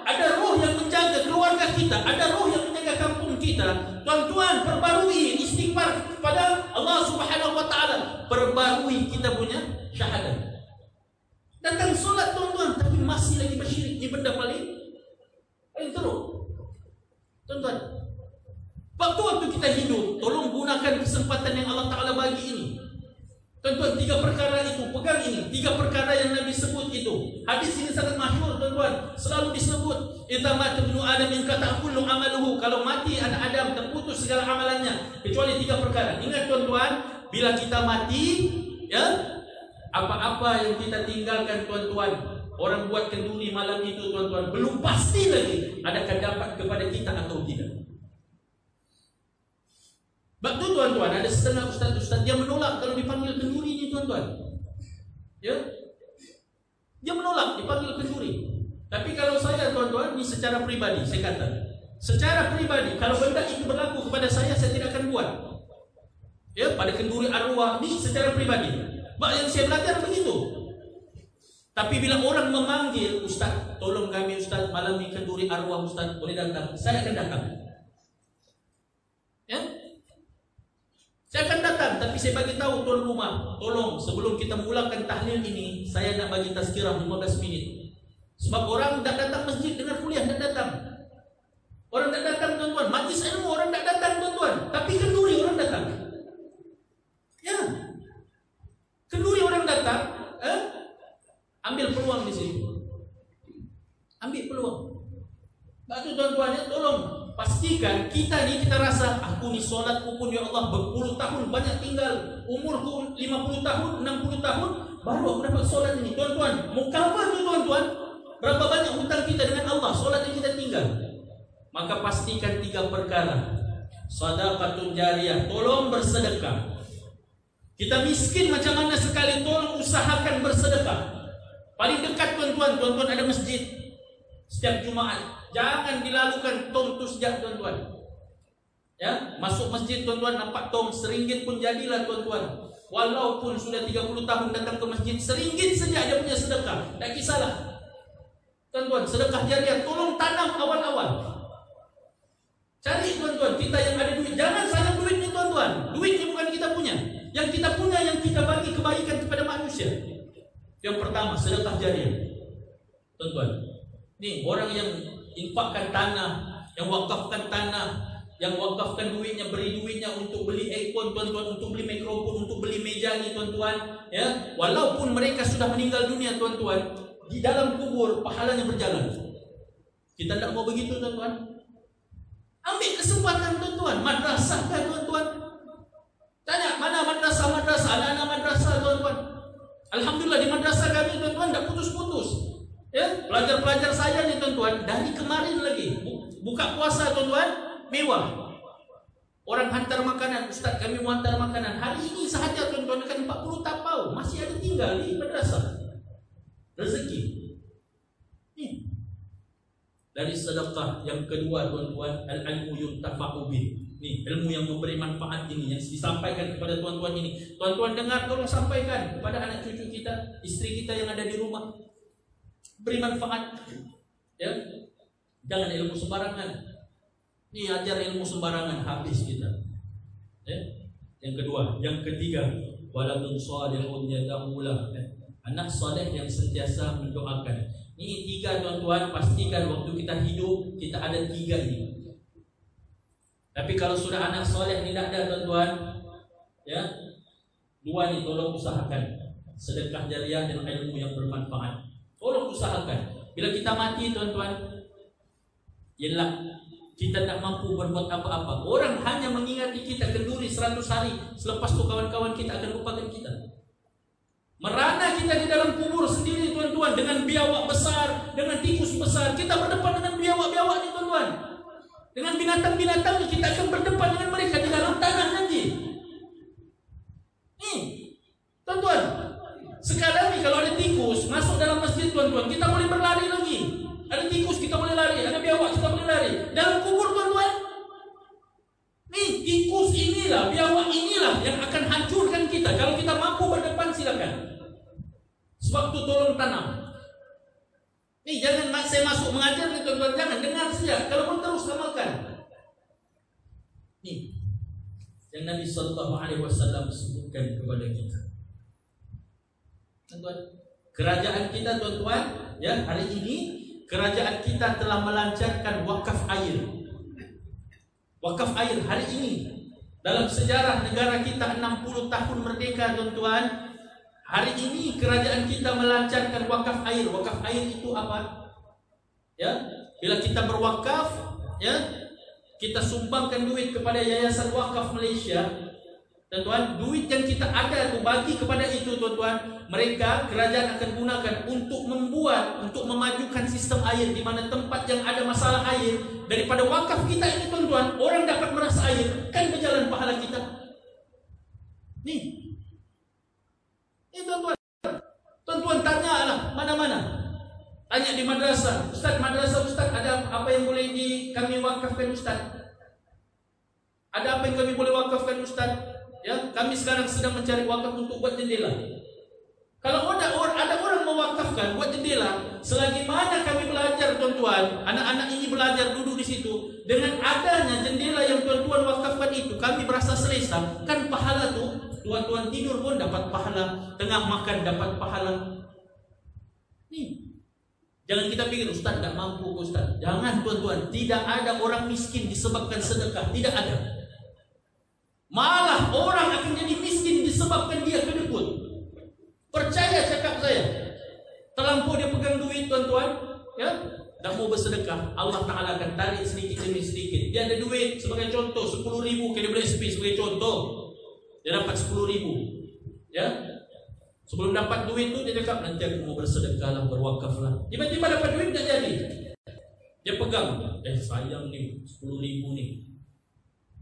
ada roh yang menjaga keluarga kita, ada roh yang menjaga kampung kita, tuan-tuan, perbarui istighfar kepada Allah Subhanahu wa taala, perbarui kita punya syahadat. Datang solat tuan-tuan, tapi masih lagi bersyirik. Ini benda paling teruk. Tuan-tuan, waktu kita hidup, tolong gunakan kesempatan yang Allah Ta'ala bagi ini. Tuan-tuan, 3 perkara itu, pegang ini, 3 perkara yang Nabi sebut itu. Hadis ini sangat masyhur tuan-tuan, selalu disebut. Idza mata ibnu Adam inqata'a kullu amaluhu. Kalau mati anak Adam, terputus segala amalannya kecuali 3 perkara. Ingat tuan-tuan, bila kita mati, ya, apa-apa yang kita tinggalkan tuan-tuan, orang buat kenduri malam itu tuan-tuan, belum pasti lagi adakah dapat kepada kita atau tidak. Sebab tu tuan-tuan, ada setengah ustaz-ustaz yang menolak kalau dipanggil kenduri ni tuan-tuan. Ya, dia menolak dipanggil kenduri. Tapi kalau saya tuan-tuan, ni secara pribadi saya kata, secara pribadi kalau benda itu berlaku kepada saya tidak akan buat. Ya, pada kenduri arwah ni secara pribadi. Sebab yang saya belajar begitu. Tapi bila orang memanggil, ustaz, tolong kami ustaz, malam ni kenduri arwah ustaz, boleh datang? Saya akan datang. Ya, saya akan datang, tapi saya bagi tahu tuan rumah, tolong sebelum kita mulakan tahlil ini, saya nak bagi tazkirah 15 minit. Sebab orang tak datang masjid dengan kuliah, tak datang. Orang tak datang tuan-tuan, majlis ilmu orang tak datang tuan-tuan, tapi kenduri orang datang. Ya, kenduri orang datang, ambil peluang di sini. Ambil peluang. Sebab tu tuan-tuan, ya, tolong pastikan kita ni, kita rasa aku ni solatku pun ya Allah berpuluh tahun banyak tinggal, umurku 50 tahun, 60 tahun baru aku dapat solat ini. Tuan-tuan, mukawah tu tuan-tuan, berapa banyak hutang kita dengan Allah, solat yang kita tinggal. Maka pastikan 3 perkara. Sedekahun jariyah, tolong bersedekah. Kita miskin macam mana sekali, tolong usahakan bersedekah. Paling dekat tuan-tuan, tuan-tuan ada masjid setiap Jumaat. Jangan dilalukan tong tu sejak tuan-tuan. Ya, masuk masjid tuan-tuan nampak tong RM1 pun jadilah tuan-tuan. Walaupun sudah 30 tahun datang ke masjid, RM1 saja dia punya sedekah. Tak kisahlah. Tuan-tuan, sedekah jariah, tolong tanam awal-awal. Cari tuan-tuan, kita yang ada duit, jangan sayang duit ni tuan-tuan. Duit ni bukan kita punya. Yang kita punya, yang kita bagi kebaikan kepada manusia. Yang pertama, sedekah jariah. Tuan-tuan, ni orang yang infakkan tanah, yang wakafkan tanah, yang wakafkan duitnya, beri duitnya untuk beli iPhone tuan-tuan, untuk beli mikrofon, untuk beli meja ni tuan-tuan, ya, walaupun mereka sudah meninggal dunia tuan-tuan, di dalam kubur pahalanya berjalan. Kita tak mau begitu tuan-tuan. Ambil kesempatan tuan-tuan. Madrasah kan tuan-tuan, tanya mana madrasah, anak-anak madrasah tuan-tuan. Alhamdulillah di madrasah kami tuan-tuan tak putus-putus. Ya, pelajar-pelajar saya ni tuan-tuan, dari kemarin lagi buka puasa tuan-tuan, mewah. Orang hantar makanan, ustaz kami mau hantar makanan. Hari ini sahaja tuan-tuan akan 40 tapau masih ada tinggal di madrasah. Rezeki. Ni. Dari sedekah yang kedua tuan-tuan, al-ilmu yuntafa'u bih. Ni ilmu yang memberi manfaat ini yang disampaikan kepada tuan-tuan ini. Tuan-tuan dengar, tolong sampaikan kepada anak cucu kita, istri kita yang ada di rumah. Beri manfaat, ya. Jangan ilmu sembarangan. Ni ajar ilmu sembarangan, habis kita. Ya. Yang kedua, yang ketiga, waladun salihun yad'ulah. Anak soleh yang sentiasa mendoakan. Ini 3 tuan-tuan, pastikan waktu kita hidup kita ada 3 ini. Tapi kalau sudah anak soleh tidak ada tuan-tuan, ya, 2 ni tolong usahakan. Sedekah jariah dan ilmu yang bermanfaat. Tolong usahakan. Bila kita mati tuan-tuan, ialah kita tak mampu berbuat apa-apa. Orang hanya mengingati kita kenduri 100 hari. Selepas tu kawan-kawan kita akan lupakan kita. Merana kita di dalam kubur sendiri tuan-tuan, dengan biawak besar, dengan tikus besar. Kita berdepan dengan biawak-biawak ni tuan-tuan. Dengan binatang-binatang kita akan berdepan dengan mereka di dalam tanah nanti. Nih, tuan-tuan, sekarang ni kalau ada tikus masuk dalam masjid tuan-tuan, kita boleh berlari lagi. Ada tikus kita boleh lari, ada biawak kita boleh lari. Dalam kubur tuan-tuan, nih tikus inilah, biawak inilah yang akan hancurkan kita. Kalau kita mampu berdepan silakan. Sebab tu tolong tanam. Nih jangan saya masuk mengajar ni tuan-tuan, jangan dengar saja. Kalau pun terus amalkan. Nih yang Nabi SAW sebutkan kepada kita. Tuan-tuan, kerajaan kita tuan-tuan, ya, hari ini kerajaan kita telah melancarkan wakaf air. Wakaf air hari ini dalam sejarah negara kita 60 tahun merdeka tuan-tuan. Hari ini kerajaan kita melancarkan wakaf air. Wakaf air itu apa? Ya, bila kita berwakaf, ya, kita sumbangkan duit kepada Yayasan Wakaf Malaysia. Tuan-tuan, duit yang kita ada tu bagi kepada itu tuan-tuan, mereka kerajaan akan gunakan untuk memajukan sistem air di mana tempat yang ada masalah air, daripada wakaf kita ini tuan-tuan, orang dapat merasa air, kan berjalan pahala kita. Nih tuan-tuan, tuan-tuan tanyalah mana-mana. Tanya di madrasah, Ustaz, ada apa yang boleh kami wakafkan Ustaz? Ada apa yang kami boleh wakafkan Ustaz? Ya, kami sekarang sedang mencari wakaf untuk buat jendela. Kalau ada orang mewakafkan buat jendela, selagi mana kami belajar tuan-tuan, anak-anak ini belajar duduk di situ, dengan adanya jendela yang tuan-tuan wakafkan itu, kami berasa selesa. Kan pahala tu, tuan-tuan tidur pun dapat pahala, tengah makan dapat pahala. Nih, jangan kita pikir Ustaz tak mampu Ustaz. Jangan tuan-tuan, tidak ada orang miskin disebabkan sedekah, tidak ada. Malah orang akan jadi miskin disebabkan dia kedekut. Percaya cakap saya. Terlampau dia pegang duit tuan-tuan, ya, tak mau bersedekah, Allah Ta'ala akan tarik sedikit demi sedikit. Dia ada duit, sebagai contoh 10,000 ke WSP sebagai contoh, dia dapat 10,000, ya. Sebelum dapat duit tu dia cakap, nanti aku mau bersedekah lah, berwakaf lah. Tiba-tiba dapat duit tak jadi. Dia pegang, sayang ni 10,000 ni,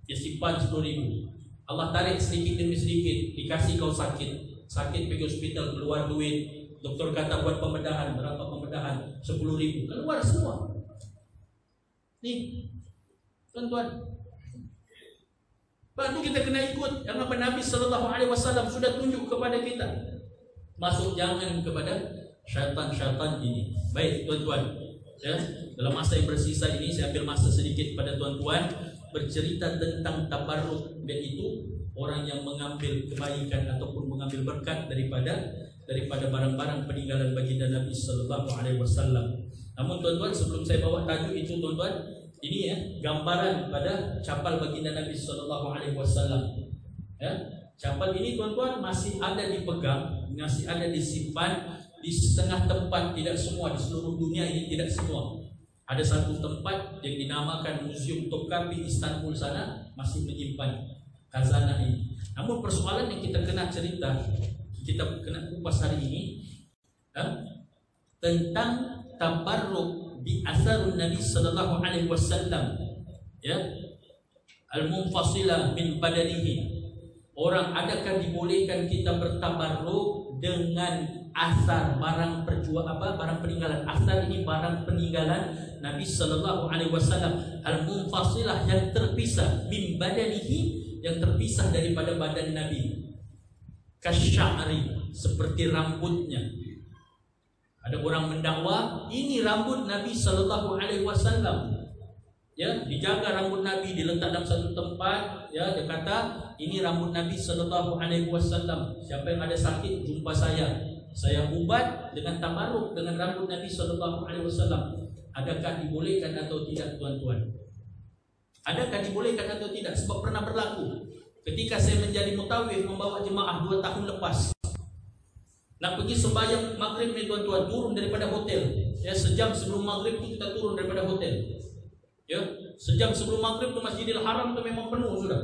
dia simpan 10,000. Allah tarik sedikit demi sedikit, dikasih kau sakit pergi hospital, keluar duit. Doktor kata buat pembedahan, berapa pembedahan? 10,000, keluar semua. Nih, tuan-tuan, lepas tu kita kena ikut yang apa Nabi SAW sudah tunjuk kepada kita. Masuk jangan kepada syaitan-syaitan ini. Baik tuan-tuan, ya, dalam masa yang bersisa ini saya ambil masa sedikit pada tuan-tuan bercerita tentang tabarruk, yaitu orang yang mengambil kebaikan ataupun mengambil berkat daripada barang-barang peninggalan baginda Nabi SAW. Namun tuan-tuan, sebelum saya bawa tajuk itu tuan-tuan, ini ya gambaran pada capal baginda Nabi SAW. Ya, capal ini tuan-tuan masih ada dipegang, masih ada disimpan di setengah tempat, tidak semua di seluruh dunia ini, tidak semua. Ada satu tempat yang dinamakan Museum Topkapi Istanbul sana masih menyimpan khazanah ini. Namun persoalan yang kita kena cerita, kita kena kupas hari ini, tentang tabarruk bi asarun Nabi sallallahu alaihi wasallam, ya, al-munfasilah min badanihi. Orang adakah dibolehkan kita bertabarruk dengan asar barang barang peninggalan? Asar ini barang peninggalan Nabi sallallahu alaihi wasallam, al-munfasilah yang terpisah, min badanihi yang terpisah daripada badan Nabi, kasya'ri seperti rambutnya. Ada orang mendakwa ini rambut Nabi sallallahu alaihi wasallam, ya, dijaga rambut Nabi, diletak dalam satu tempat, ya, dia kata ini rambut Nabi sallallahu alaihi wasallam. Siapa yang ada sakit jumpa saya ubat dengan tabarruk dengan rambut Nabi sallallahu alaihi wasallam. Adakah dibolehkan atau tidak tuan-tuan? Adakah dibolehkan atau tidak? Sebab pernah berlaku ketika saya menjadi mutawif membawa jemaah 2 tahun lepas, nak pergi sembahyang maghrib ni tuan-tuan, turun daripada hotel, ya, sejam sebelum maghrib tu kita turun daripada hotel, ya, sejam sebelum maghrib tu Masjidil Haram tu memang penuh sudah,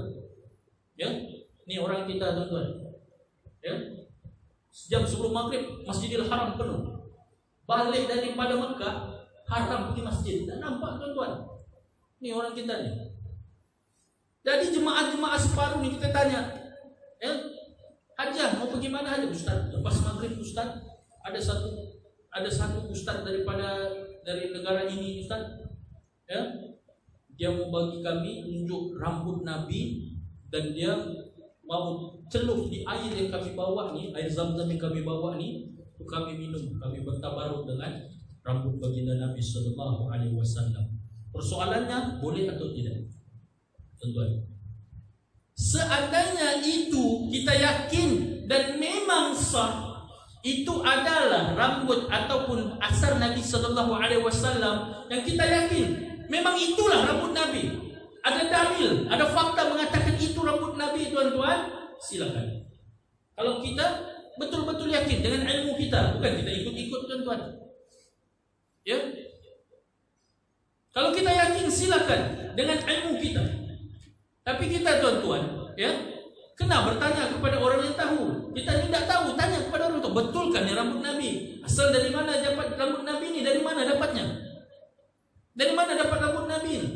ya. Ni orang kita tuan-tuan, ya, Jam sebelum maghrib Masjidil Haram penuh. Balik daripada Mekah, haram pergi masjid. Tak nampak tuan-tuan. Ni orang kita ni. Jadi jemaah-jemaah separuh ni kita tanya, Hajah mau pergi mana aja Ustaz? Lepas maghrib Ustaz, ada satu Ustaz dari negara ini Ustaz, dia mau bagi kami tunjuk rambut Nabi dan dia mau celup di air yang kami bawa ni, air Zam-Zam yang kami bawa ni, untuk kami minum, kami bertabaruk dengan rambut baginda Nabi sallallahu alaihi wasallam. Persoalannya boleh atau tidak? Tuan-tuan, seandainya itu kita yakin dan memang sah, itu adalah rambut ataupun asar Nabi sallallahu alaihi wasallam yang kita yakin memang itulah rambut Nabi, ada dalil, ada fakta mengatakan itu rambut Nabi, tuan-tuan, silakan. Kalau kita betul-betul yakin dengan ilmu kita, bukan kita ikut-ikut, tuan-tuan. Ya. Kalau kita yakin silakan dengan ilmu kita. Tapi kita, tuan-tuan, ya, kena bertanya kepada orang yang tahu. Kita tidak tahu, tanya kepada orang yang tahu. Betulkan ni rambut Nabi? Asal dari mana dapat rambut Nabi ni? Dari mana dapatnya? Dari mana dapat rambut Nabi ni?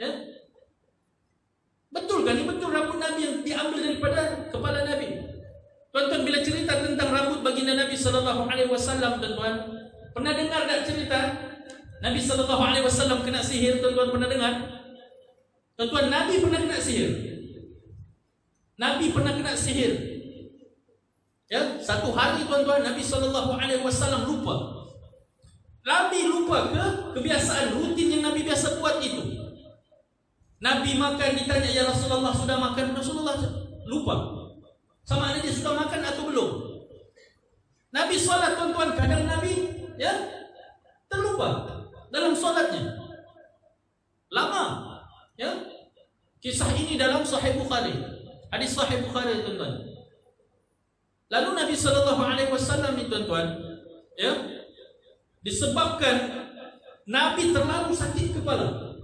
Ya? Betul kan? Ini betul rambut Nabi yang diambil daripada kepala Nabi. Tuan-tuan, bila cerita tentang rambut baginda Nabi sallallahu alaihi wasallam, tuan-tuan, pernah dengar tak cerita Nabi sallallahu alaihi wasallam kena sihir? Tuan-tuan pernah dengar? Tuan-tuan, Nabi pernah kena sihir. Nabi pernah kena sihir. Ya, satu hari, tuan-tuan, Nabi sallallahu alaihi wasallam lupa. Nabi lupa kebiasaan rutin yang Nabi biasa buat itu. Nabi makan, ditanya, ya Rasulullah sudah makan? Rasulullah lupa. Sama ada dia sudah makan atau belum. Nabi solat, tuan-tuan, kadang Nabi terlupa dalam solatnya. Lama. Ya. Kisah ini dalam Sahih Bukhari. Hadis Sahih Bukhari, tuan-tuan. Lalu Nabi sallallahu alaihi wasallam ini, tuan-tuan, ya, disebabkan Nabi terlalu sakit kepala.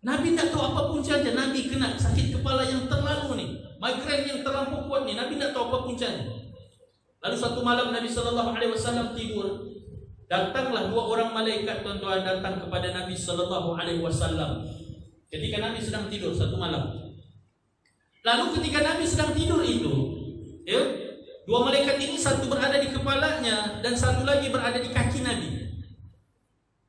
Nabi tak tahu apa puncanya. Nabi kena sakit kepala yang terlalu ni, migrain yang terlalu kuat ni. Nabi tak tahu apa puncanya. Lalu satu malam Nabi sallallahu alaihi wasallam tidur. Datanglah dua orang malaikat, tuan-tuan, datang kepada Nabi sallallahu alaihi wasallam ketika Nabi sedang tidur satu malam. Lalu ketika Nabi sedang tidur itu, ya, dua malaikat ini, satu berada di kepalanya dan satu lagi berada di kaki Nabi.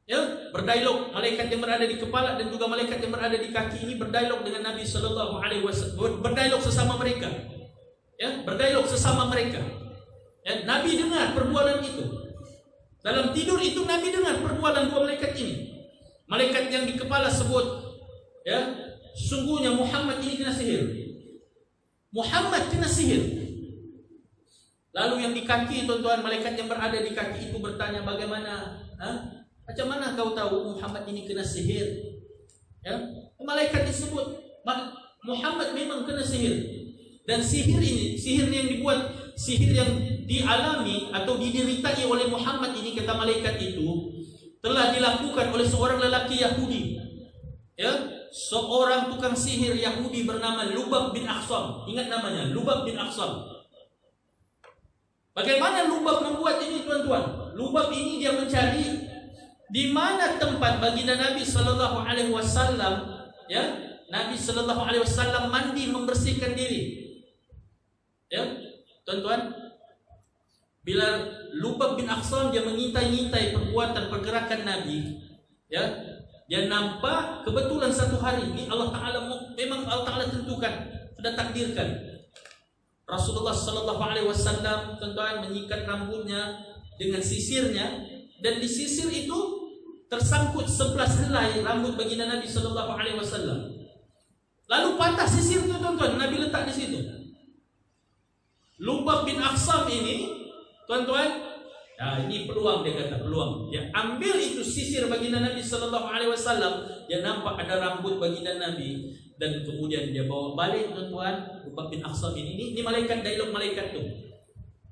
Ya, berdialog. Malaikat yang berada di kepala dan juga malaikat yang berada di kaki ini berdialog dengan Nabi sallallahu alaihi wasallam, berdialog sesama mereka. Ya, berdialog sesama mereka. Ya, Nabi dengar perbualan itu. Dalam tidur itu Nabi dengar perbualan dua malaikat ini. Malaikat yang di kepala sebut, ya, sungguhnya Muhammad ini kena sihir. Muhammad kena sihir. Lalu yang di kaki, tuan-tuan, malaikat yang berada di kaki itu bertanya, bagaimana? Macam mana kau tahu Muhammad ini kena sihir? Ya? Malaikat disebut Muhammad memang kena sihir. Dan sihir ini, sihir yang dibuat, sihir yang dialami atau dideritai oleh Muhammad ini, kata malaikat itu, telah dilakukan oleh seorang lelaki Yahudi. Ya, seorang tukang sihir Yahudi bernama Lubab bin Akhsam. Ingat namanya, Lubab bin Akhsam. Bagaimana Lubab membuat ini, tuan-tuan? Lubab ini dia mencari di mana tempat baginda Nabi sallallahu alaihi wasallam, ya, Nabi sallallahu alaihi wasallam mandi membersihkan diri. Ya, tuan-tuan, bila Lubab bin Akhsam dia mengintai-intai perbuatan pergerakan Nabi, ya, dia nampak kebetulan satu hari ini Allah Taala memang Allah Taala tentukan, sudah takdirkan. Rasulullah sallallahu alaihi wasallam, tuan-tuan, menyikat rambutnya dengan sisirnya, dan di sisir itu tersangkut 11 helai rambut baginda Nabi sallallahu alaihi wasallam. Lalu patah sisir itu, tuan-tuan, Nabi letak di situ. Lubab bin Akhsam ini, tuan-tuan, ini peluang, dia kata peluang. Dia ambil itu sisir baginda Nabi sallallahu alaihi wasallam, dia nampak ada rambut baginda Nabi, dan kemudian dia bawa balik, tuan-tuan. Lubab bin Akhsam ini malaikat, dialog malaikat tu.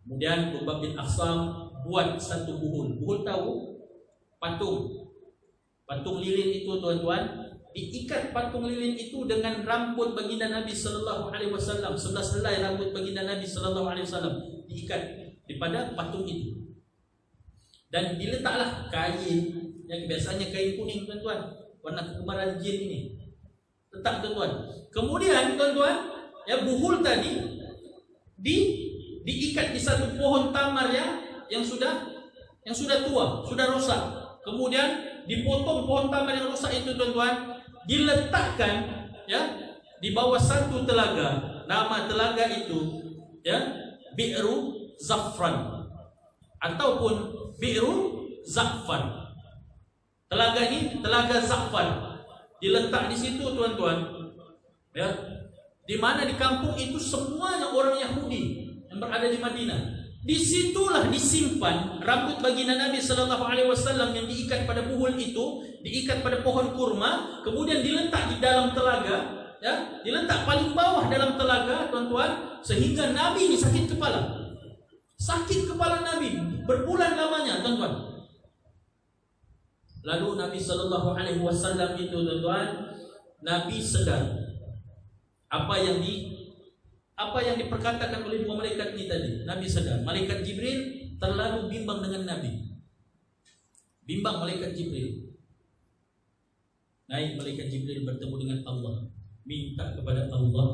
Kemudian Lubab bin Akhsam buat satu buhul. Buhul tahu? Patung lilin itu, tuan-tuan. Diikat patung lilin itu dengan rambut baginda Nabi sallallahu alaihi wasallam, 11 helai rambut baginda Nabi sallallahu alaihi wasallam. diikat daripada patung itu. Dan diletaklah kain, yang biasanya kain kuning tuan-tuan, warna kegemaran jin ini. Letak tuan-tuan. Kemudian tuan-tuan, ya buhul tadi diikat di satu pohon tamar yang sudah tua, sudah rosak. Kemudian dipotong pohon tamar yang rosak itu tuan-tuan, diletakkan ya di bawah satu telaga. Nama telaga itu ya Bi'ru Zafran ataupun Bi'ru Zafan. Telaga ini telaga Zafan. Diletak di situ tuan-tuan. Ya. Di mana di kampung itu semuanya orang Yahudi yang berada di Madinah. Disitulah disimpan rambut baginda Nabi sallallahu alaihi wasallam yang diikat pada buhul itu, diikat pada pohon kurma, kemudian diletak di dalam telaga. Ya, diletak paling bawah dalam telaga tuan-tuan, sehingga Nabi ini sakit kepala. Sakit kepala Nabi berbulan lamanya tuan-tuan. Lalu Nabi sallallahu alaihi wasallam itu tuan-tuan, Nabi sedar apa yang diperkatakan oleh dua malaikat ini tadi. Nabi sedar, malaikat Jibril terlalu bimbang dengan Nabi. Bimbang malaikat Jibril. Naik malaikat Jibril bertemu dengan Allah, minta kepada Allah,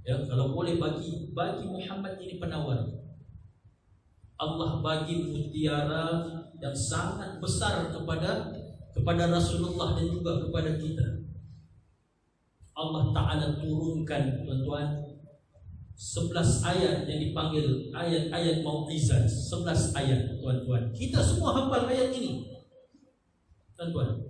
ya kalau boleh bagi Muhammad ini penawar. Allah bagi mutiara yang sangat besar kepada Rasulullah dan juga kepada kita. Allah Ta'ala turunkan tuan-tuan 11 ayat yang dipanggil ayat-ayat mau'izat. 11 ayat tuan-tuan. Kita semua hafal ayat ini tuan-tuan.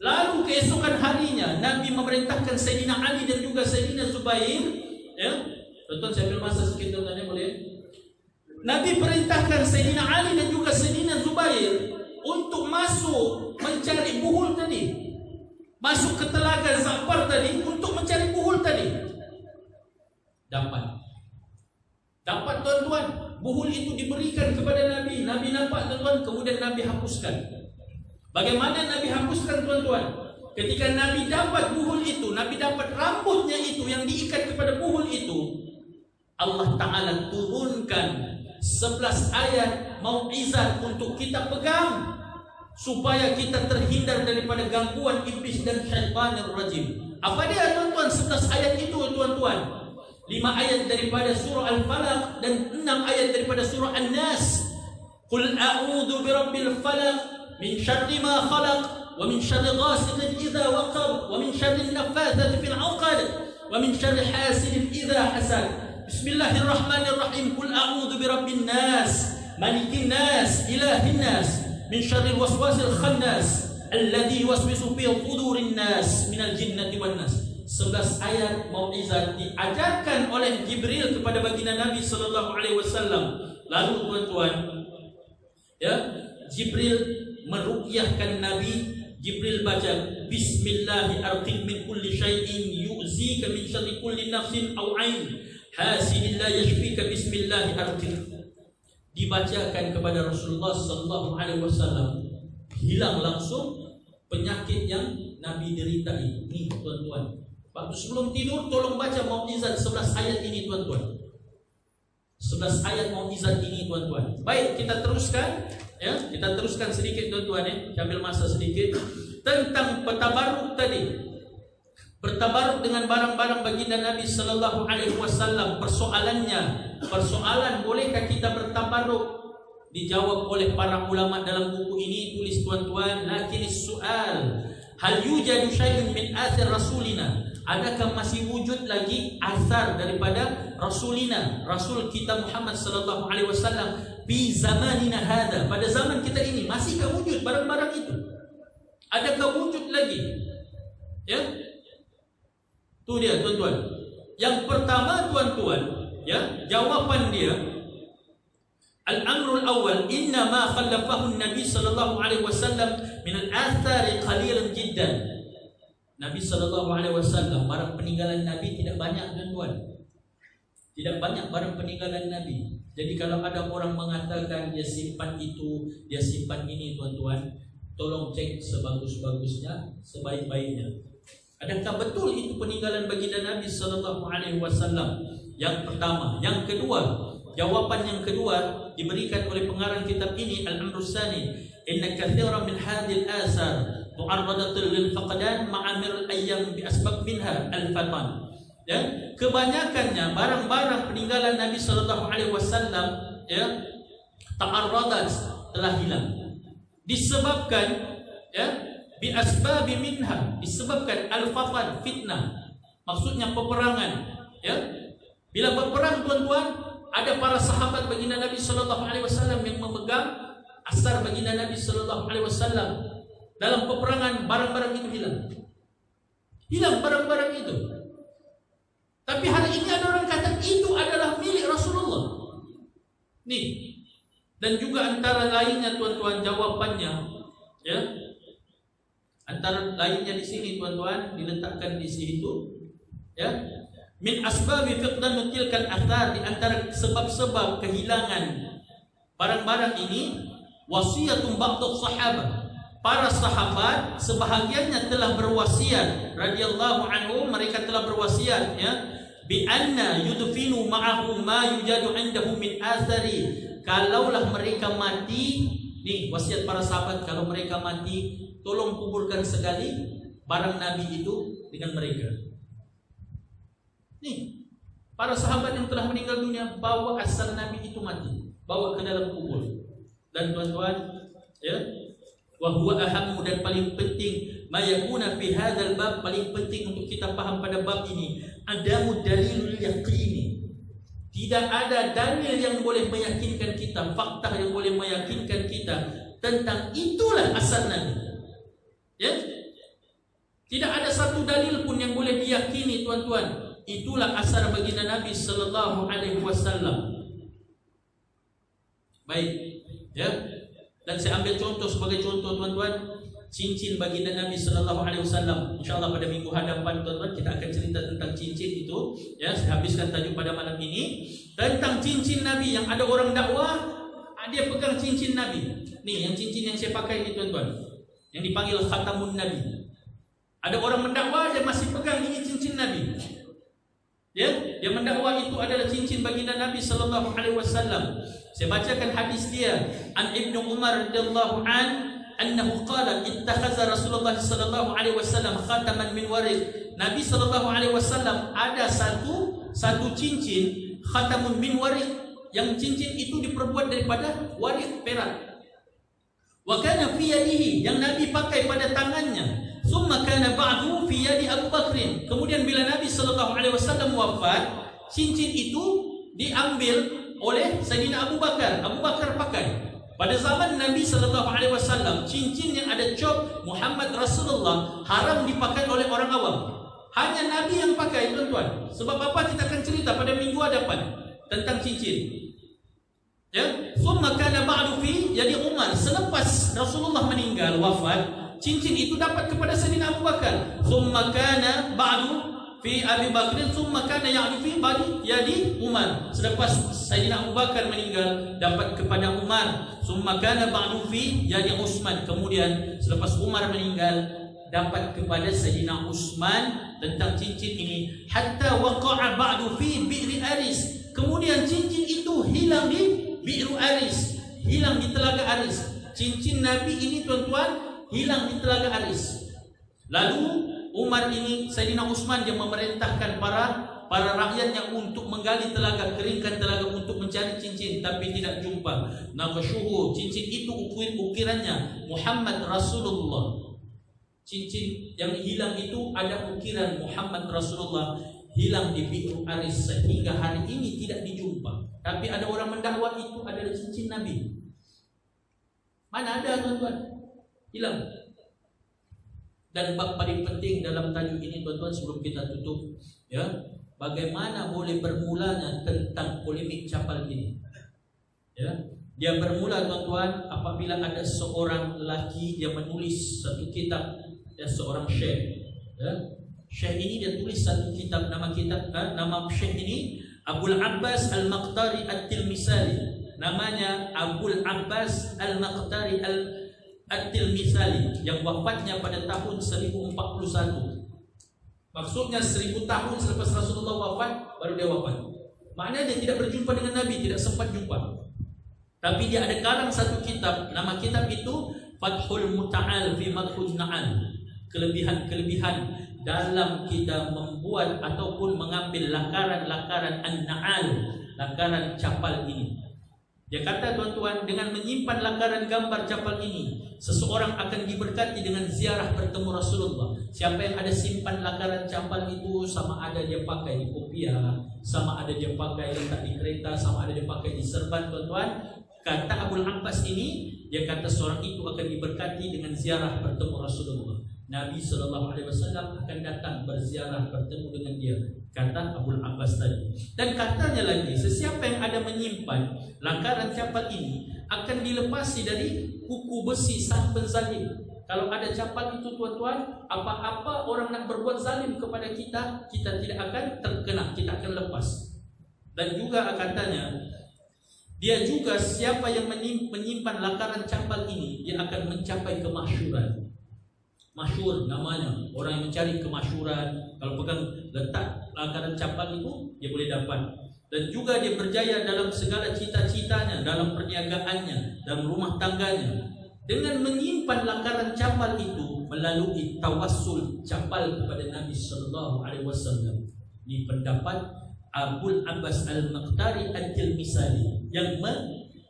Lalu keesokan harinya Nabi memerintahkan Sayyidina Ali dan juga Sayyidina Zubair, ya. Tuan-tuan saya ambil masa sedikit tuan-tuan, boleh? Nabi perintahkan Sayyidina Ali dan juga Sayyidina Zubair untuk masuk mencari buhul tadi. Masuk ke telaga Zafar tadi untuk mencari buhul tadi. Dapat tuan-tuan. Buhul itu diberikan kepada Nabi. Nabi nampak tuan-tuan, kemudian Nabi hapuskan. Bagaimana Nabi hapuskan tuan-tuan? Ketika Nabi dapat buhul itu, Nabi dapat rambutnya itu yang diikat kepada buhul itu, Allah Ta'ala turunkan 11 ayat mau'izat untuk kita pegang, supaya kita terhindar daripada gangguan iblis dan syaitanir rajim. Apa dia tuan-tuan 11 ayat itu tuan-tuan? 5 ayat daripada surah Al-Falaq dan 6 ayat daripada surah An-Nas. Qul a'udzu birabbil falaq min syarri ma khalaq wa min syarri ghasiqin idza waqab wa min syarri an-naffatsati fil 'uqad wa min syarri hasidin idza hasad. Bismillahirrahmanirrahim. Qul a'udzu birabbin nas malikin nas ilahin nas min syarril waswasil khannas alladzi yuwaswisu fi sudurin nas minal jinnati wan nas. 11 ayat mau'izat diajarkan oleh Jibril kepada baginda Nabi sallallahu alaihi wasallam. Lalu tuan-tuan, ya, Jibril meruqyahkan Nabi. Jibril baca Bismillahirrahmanirrahim min kulli syai'in yu'zika min syarri kulli nafsin aw 'ain hasidin la yashfika bismillahirrahmanirrahim. Dibacakan kepada Rasulullah sallallahu alaihi wasallam, hilang langsung penyakit yang Nabi derita ini tuan-tuan. Waktu sebelum tidur tolong baca mau'izat 11 ayat ini tuan-tuan. 11 ayat mau'izat ini tuan-tuan. Baik, kita teruskan, ya. Kita teruskan sedikit tuan-tuan, ya. Saya ambil masa sedikit tentang bertabaruk tadi. Bertabaruk dengan barang-barang baginda Nabi sallallahu alaihi wasallam. Persoalan bolehkah kita bertabaruk? Dijawab oleh para ulama dalam buku ini, tulis tuan-tuan, lakinis su'al hal yujadu syai'un min athar rasulina. Adakah masih wujud lagi asar daripada rasulina, rasul kita Muhammad sallallahu alaihi wasallam fi zamanina hada, pada zaman kita ini masihkah wujud barang-barang itu? Adakah wujud lagi? Ya. Itu dia tuan-tuan. Yang pertama tuan-tuan, ya, jawapan dia al-amrul awal inna ma khallafahu an-nabi sallallahu alaihi wasallam min al-athari qalilan jiddan. Nabi sallallahu alaihi wasallam, barang peninggalan Nabi tidak banyak tuan-tuan. Tidak banyak barang peninggalan Nabi. Jadi kalau ada orang mengatakan dia simpan itu, dia simpan ini tuan-tuan, tolong cek sebagus-bagusnya, sebaik-baiknya. Adakah betul itu peninggalan baginda Nabi sallallahu alaihi wasallam? Yang pertama, yang kedua, jawapan yang kedua diberikan oleh pengarang kitab ini Al-Amrus Tsani, inna katsiran min hadhil asar mu'arradatul lil faqdan ma'amir al-ayyam bi asbab minha al-fatan. Ya, kebanyakannya barang-barang peninggalan Nabi sallallahu alaihi wasallam ya ta'arradat, telah hilang disebabkan ya bi asbab minha, disebabkan al-fatan, fitnah, maksudnya peperangan ya. Bila berperang tuan-tuan, ada para sahabat baginda Nabi sallallahu alaihi wasallam yang memegang asar baginda Nabi sallallahu alaihi wasallam. Dalam peperangan barang-barang itu hilang barang-barang itu. Tapi hari ini ada orang kata itu adalah milik Rasulullah. Nih. Dan juga antara lainnya tuan-tuan jawabannya ya. Antara lainnya di sini tuan-tuan diletakkan di situ ya. Min asbabi fiqdan tilkal athar, di antara sebab-sebab kehilangan barang-barang ini wasiatun ba'dhu sahabat. Para sahabat sebahagiannya telah berwasiat radhiyallahu anhum, mereka telah berwasiat ya bi anna yudfinu ma'ahu ma yujadu indahu min athari. Kalaulah mereka mati, nih wasiat para sahabat, kalau mereka mati tolong kuburkan sekali barang Nabi itu dengan mereka. Nih para sahabat yang telah meninggal dunia, bawa asal Nabi itu mati, bawa ke dalam kubur. Dan tuan-tuan ya, wa huwa ahammu, dan paling penting ma yakuna fi hadzal bab, paling penting untuk kita paham pada bab ini, adamu dalilul yaqini. Tidak ada dalil yang boleh meyakinkan kita, fakta yang boleh meyakinkan kita tentang itulah asal Nabi. Ya? Tidak ada satu dalil pun yang boleh diyakini tuan-tuan, itulah asal baginda Nabi sallallahu alaihi wasallam. Baik, ya. Dan saya ambil contoh sebagai contoh tuan-tuan, cincin baginda Nabi sallallahu alaihi wasallam. Insyaallah pada minggu hadapan tuan-tuan kita akan cerita tentang cincin itu, ya. Saya habiskan tajuk pada malam ini tentang cincin Nabi. Yang ada orang dakwah, dia pegang cincin Nabi. Nih, yang cincin yang saya pakai ini tuan-tuan, yang dipanggil khatamun Nabi. Ada orang mendakwah dia masih pegang ini cincin Nabi. Ya, dia mendakwa itu adalah cincin baginda Nabi sallallahu alaihi wasallam. Saya bacakan hadis dia, an Ibnu Umar radhiyallahu an annahu qala ittakhadha Rasulullah sallallahu alaihi wasallam khataman min warid. Nabi sallallahu alaihi wasallam ada satu cincin khatamun min warid, yang cincin itu diperbuat daripada warid perak. Wa kana fi yadihi, yang Nabi pakai pada tangannya. Summa kana ba'du fi yadi Abu Bakr. Kemudian bila Nabi sallallahu alaihi wasallam wafat, cincin itu diambil oleh Sayyidina Abu Bakar. Abu Bakar pakai. Pada zaman Nabi sallallahu alaihi wasallam, cincin yang ada cop Muhammad Rasulullah haram dipakai oleh orang awam. Hanya Nabi yang pakai tuan-tuan. Sebab apa, kita akan cerita pada minggu hadapan tentang cincin. Ya, summa kana ba'du fi yadi Umar. Selepas Rasulullah meninggal wafat, cincin itu dapat kepada Sayyidina Abu Bakar. Summa kana ba'du fi Abi Bakr, summa kana ya'du fi yadi Umar. Selepas Sayyidina Abu Bakar meninggal, dapat kepada Umar. Summa kana ba'du fi yadi Utsman. Kemudian selepas Umar meninggal, dapat kepada Sayyidina Utsman tentang cincin ini. Hatta waqa'a ba'du fi bi'ri Aris. Kemudian cincin itu hilang di Bi'ru Aris, hilang di Telaga Aris. Cincin Nabi ini tuan-tuan hilang di Telaga Aris. Lalu Umar ini, Sayyidina Utsman, dia memerintahkan para rakyatnya untuk menggali telaga, keringkan telaga untuk mencari cincin, tapi tidak jumpa. Naqashuhu, cincin itu ukirannya Muhammad Rasulullah. Cincin yang hilang itu ada ukiran Muhammad Rasulullah, hilang di Bi'ru Aris sehingga hari ini tidak dijumpa. Tapi ada orang mendakwa itu adalah cincin Nabi. Mana ada tuan-tuan? Hilang. Dan bab paling penting dalam tajuk ini tuan-tuan, sebelum kita tutup, ya, bagaimana boleh bermulanya tentang polemik capal ini. Ya, dia bermula tuan-tuan apabila ada seorang lelaki yang menulis satu kitab, ya, seorang syekh. Ya, syekh ini dia tulis satu kitab, nama syekh ini Abul Abbas Al-Maqtari At-Tilmisali. Namanya Abul Abbas Al-Maqtari At-Tilmisali, yang wafatnya pada tahun 1041. Maksudnya 1000 tahun selepas Rasulullah wafat baru dia wafat. Maknanya dia tidak berjumpa dengan Nabi, tidak sempat jumpa. Tapi dia ada karang satu kitab, nama kitab itu Fathul Muta'al fi Madhul Na'al. Kelebihan-kelebihan dalam kita membuat ataupun mengambil lakaran-lakaran an-na'al, lakaran capal ini. Dia kata tuan-tuan, dengan menyimpan lakaran gambar capal ini, seseorang akan diberkati dengan ziarah bertemu Rasulullah. Siapa yang ada simpan lakaran capal itu, sama ada dia pakai di kopiah, sama ada dia pakai letak di kereta, sama ada dia pakai di serban, tuan-tuan. Kata Abul Abbas ini, dia kata seorang itu akan diberkati dengan ziarah bertemu Rasulullah. Nabi SAW akan datang berziarah bertemu dengan dia, kata Abul Abbas tadi. Dan katanya lagi, sesiapa yang ada menyimpan lakaran capal ini akan dilepasi dari kuku besi sang penzalim. Kalau ada capal itu tuan-tuan, apa-apa orang nak berbuat zalim kepada kita, kita tidak akan terkena, kita akan lepas. Dan juga katanya, dia juga siapa yang menyimpan lakaran capal ini, dia akan mencapai kemasyhuran. Masyhur namanya, orang yang mencari kemasyhuran, kalau pegang letak lakaran capal itu, dia boleh dapat. Dan juga dia berjaya dalam segala cita-citanya, dalam perniagaannya, dalam rumah tangganya. Dengan menyimpan lakaran capal itu melalui tawassul capal kepada Nabi sallallahu alaihi wasallam. Ini pendapat Abul Abbas Al-Maqdari Al-Tilmisani yang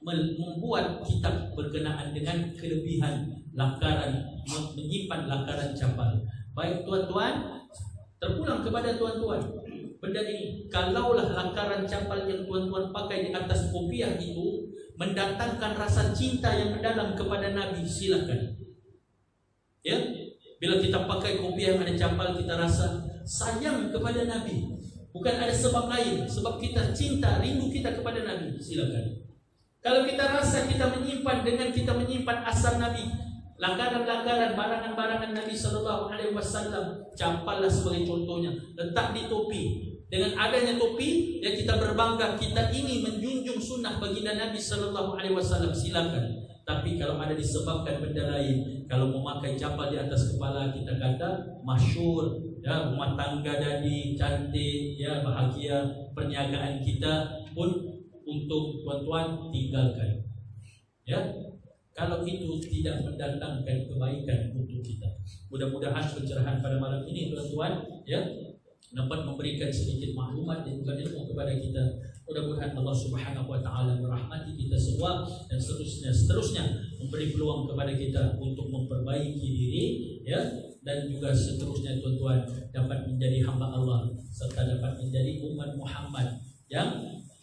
membuat kitab berkenaan dengan kelebihan lakaran, menyimpan lakaran capal. Baik tuan-tuan, terpulang kepada tuan-tuan, benda ini, kalaulah lakaran capal yang tuan-tuan pakai di atas kopiah itu mendatangkan rasa cinta yang mendalam kepada Nabi, silakan. Ya, bila kita pakai kopiah yang ada capal, kita rasa sayang kepada Nabi, bukan ada sebab lain, sebab kita cinta, rindu kita kepada Nabi, silakan. Kalau kita rasa kita menyimpan dengan kita menyimpan asal Nabi, lakaran-lakaran, barangan-barangan Nabi sallallahu alaihi wasallam, capallah sebagai contohnya, letak di topi. Dengan adanya topi, ya kita berbangga, kita ini menjunjung sunnah baginda Nabi sallallahu alaihi wasallam, silakan. Tapi kalau ada disebabkan benda lain, kalau memakai capal di atas kepala, kita kata masyhur, ya, rumah tangga jadi cantik, ya, bahagia, perniagaan kita pun untuk tuan-tuan tinggalkan. Ya, kalau itu tidak mendatangkan kebaikan untuk kita. Mudah-mudahan pencerahan pada malam ini tuan-tuan, ya, dapat memberikan sedikit maklumat dan juga ilmu kepada kita. Mudah-mudahan Allah Subhanahu wa taala merahmati kita semua dan seterusnya memberi peluang kepada kita untuk memperbaiki diri, ya, dan juga seterusnya tuan-tuan dapat menjadi hamba Allah serta dapat menjadi umat Muhammad yang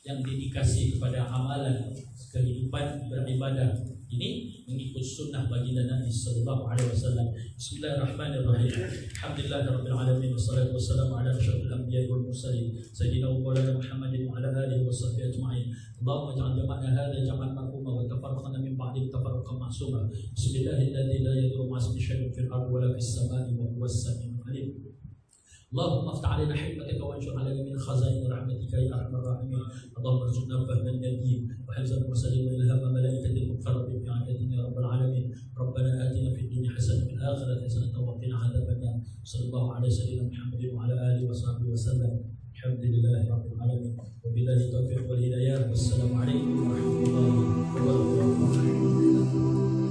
dedikasi kepada amalan kehidupan beribadah ini mengikut sunnah baginda Nabi sallallahu alaihi wasallam. Bismillahirrahmanirrahim. Alhamdulillahirabbil alamin wassalatu wassalamu ala asyrafil anbiya'i wal mursalin sayyidina wa maulana Muhammadin wa ala alihi washabbihi ajma'in. Allahumma ij'al jama'ana hadha jam'an marhuma wa tafarraqna min ba'di tafarruqan ma'suma. Bismillahilladzi la yadurru ma'asmihi syai'un fil ardi wa la fis sama'i wa huwas sami'ul 'alim. اللهم افتح علينا حكمتك وانشر علينا من خزائن رحمتك يا ارحم الراحمين. اللهم ارزقنا فهم النبي وحفظ المرسلين والهام ملائكه المقربين بعافيتك يا رب العالمين. ربنا اتنا في الدنيا حسنه وفي الاخره حسنه وقنا عذاب النار. صلى الله على سيدنا محمد وعلى اله وصحبه وسلم. الحمد لله رب العالمين وبالله التوفيق والهدايه. والسلام عليكم ورحمه الله وبركاته.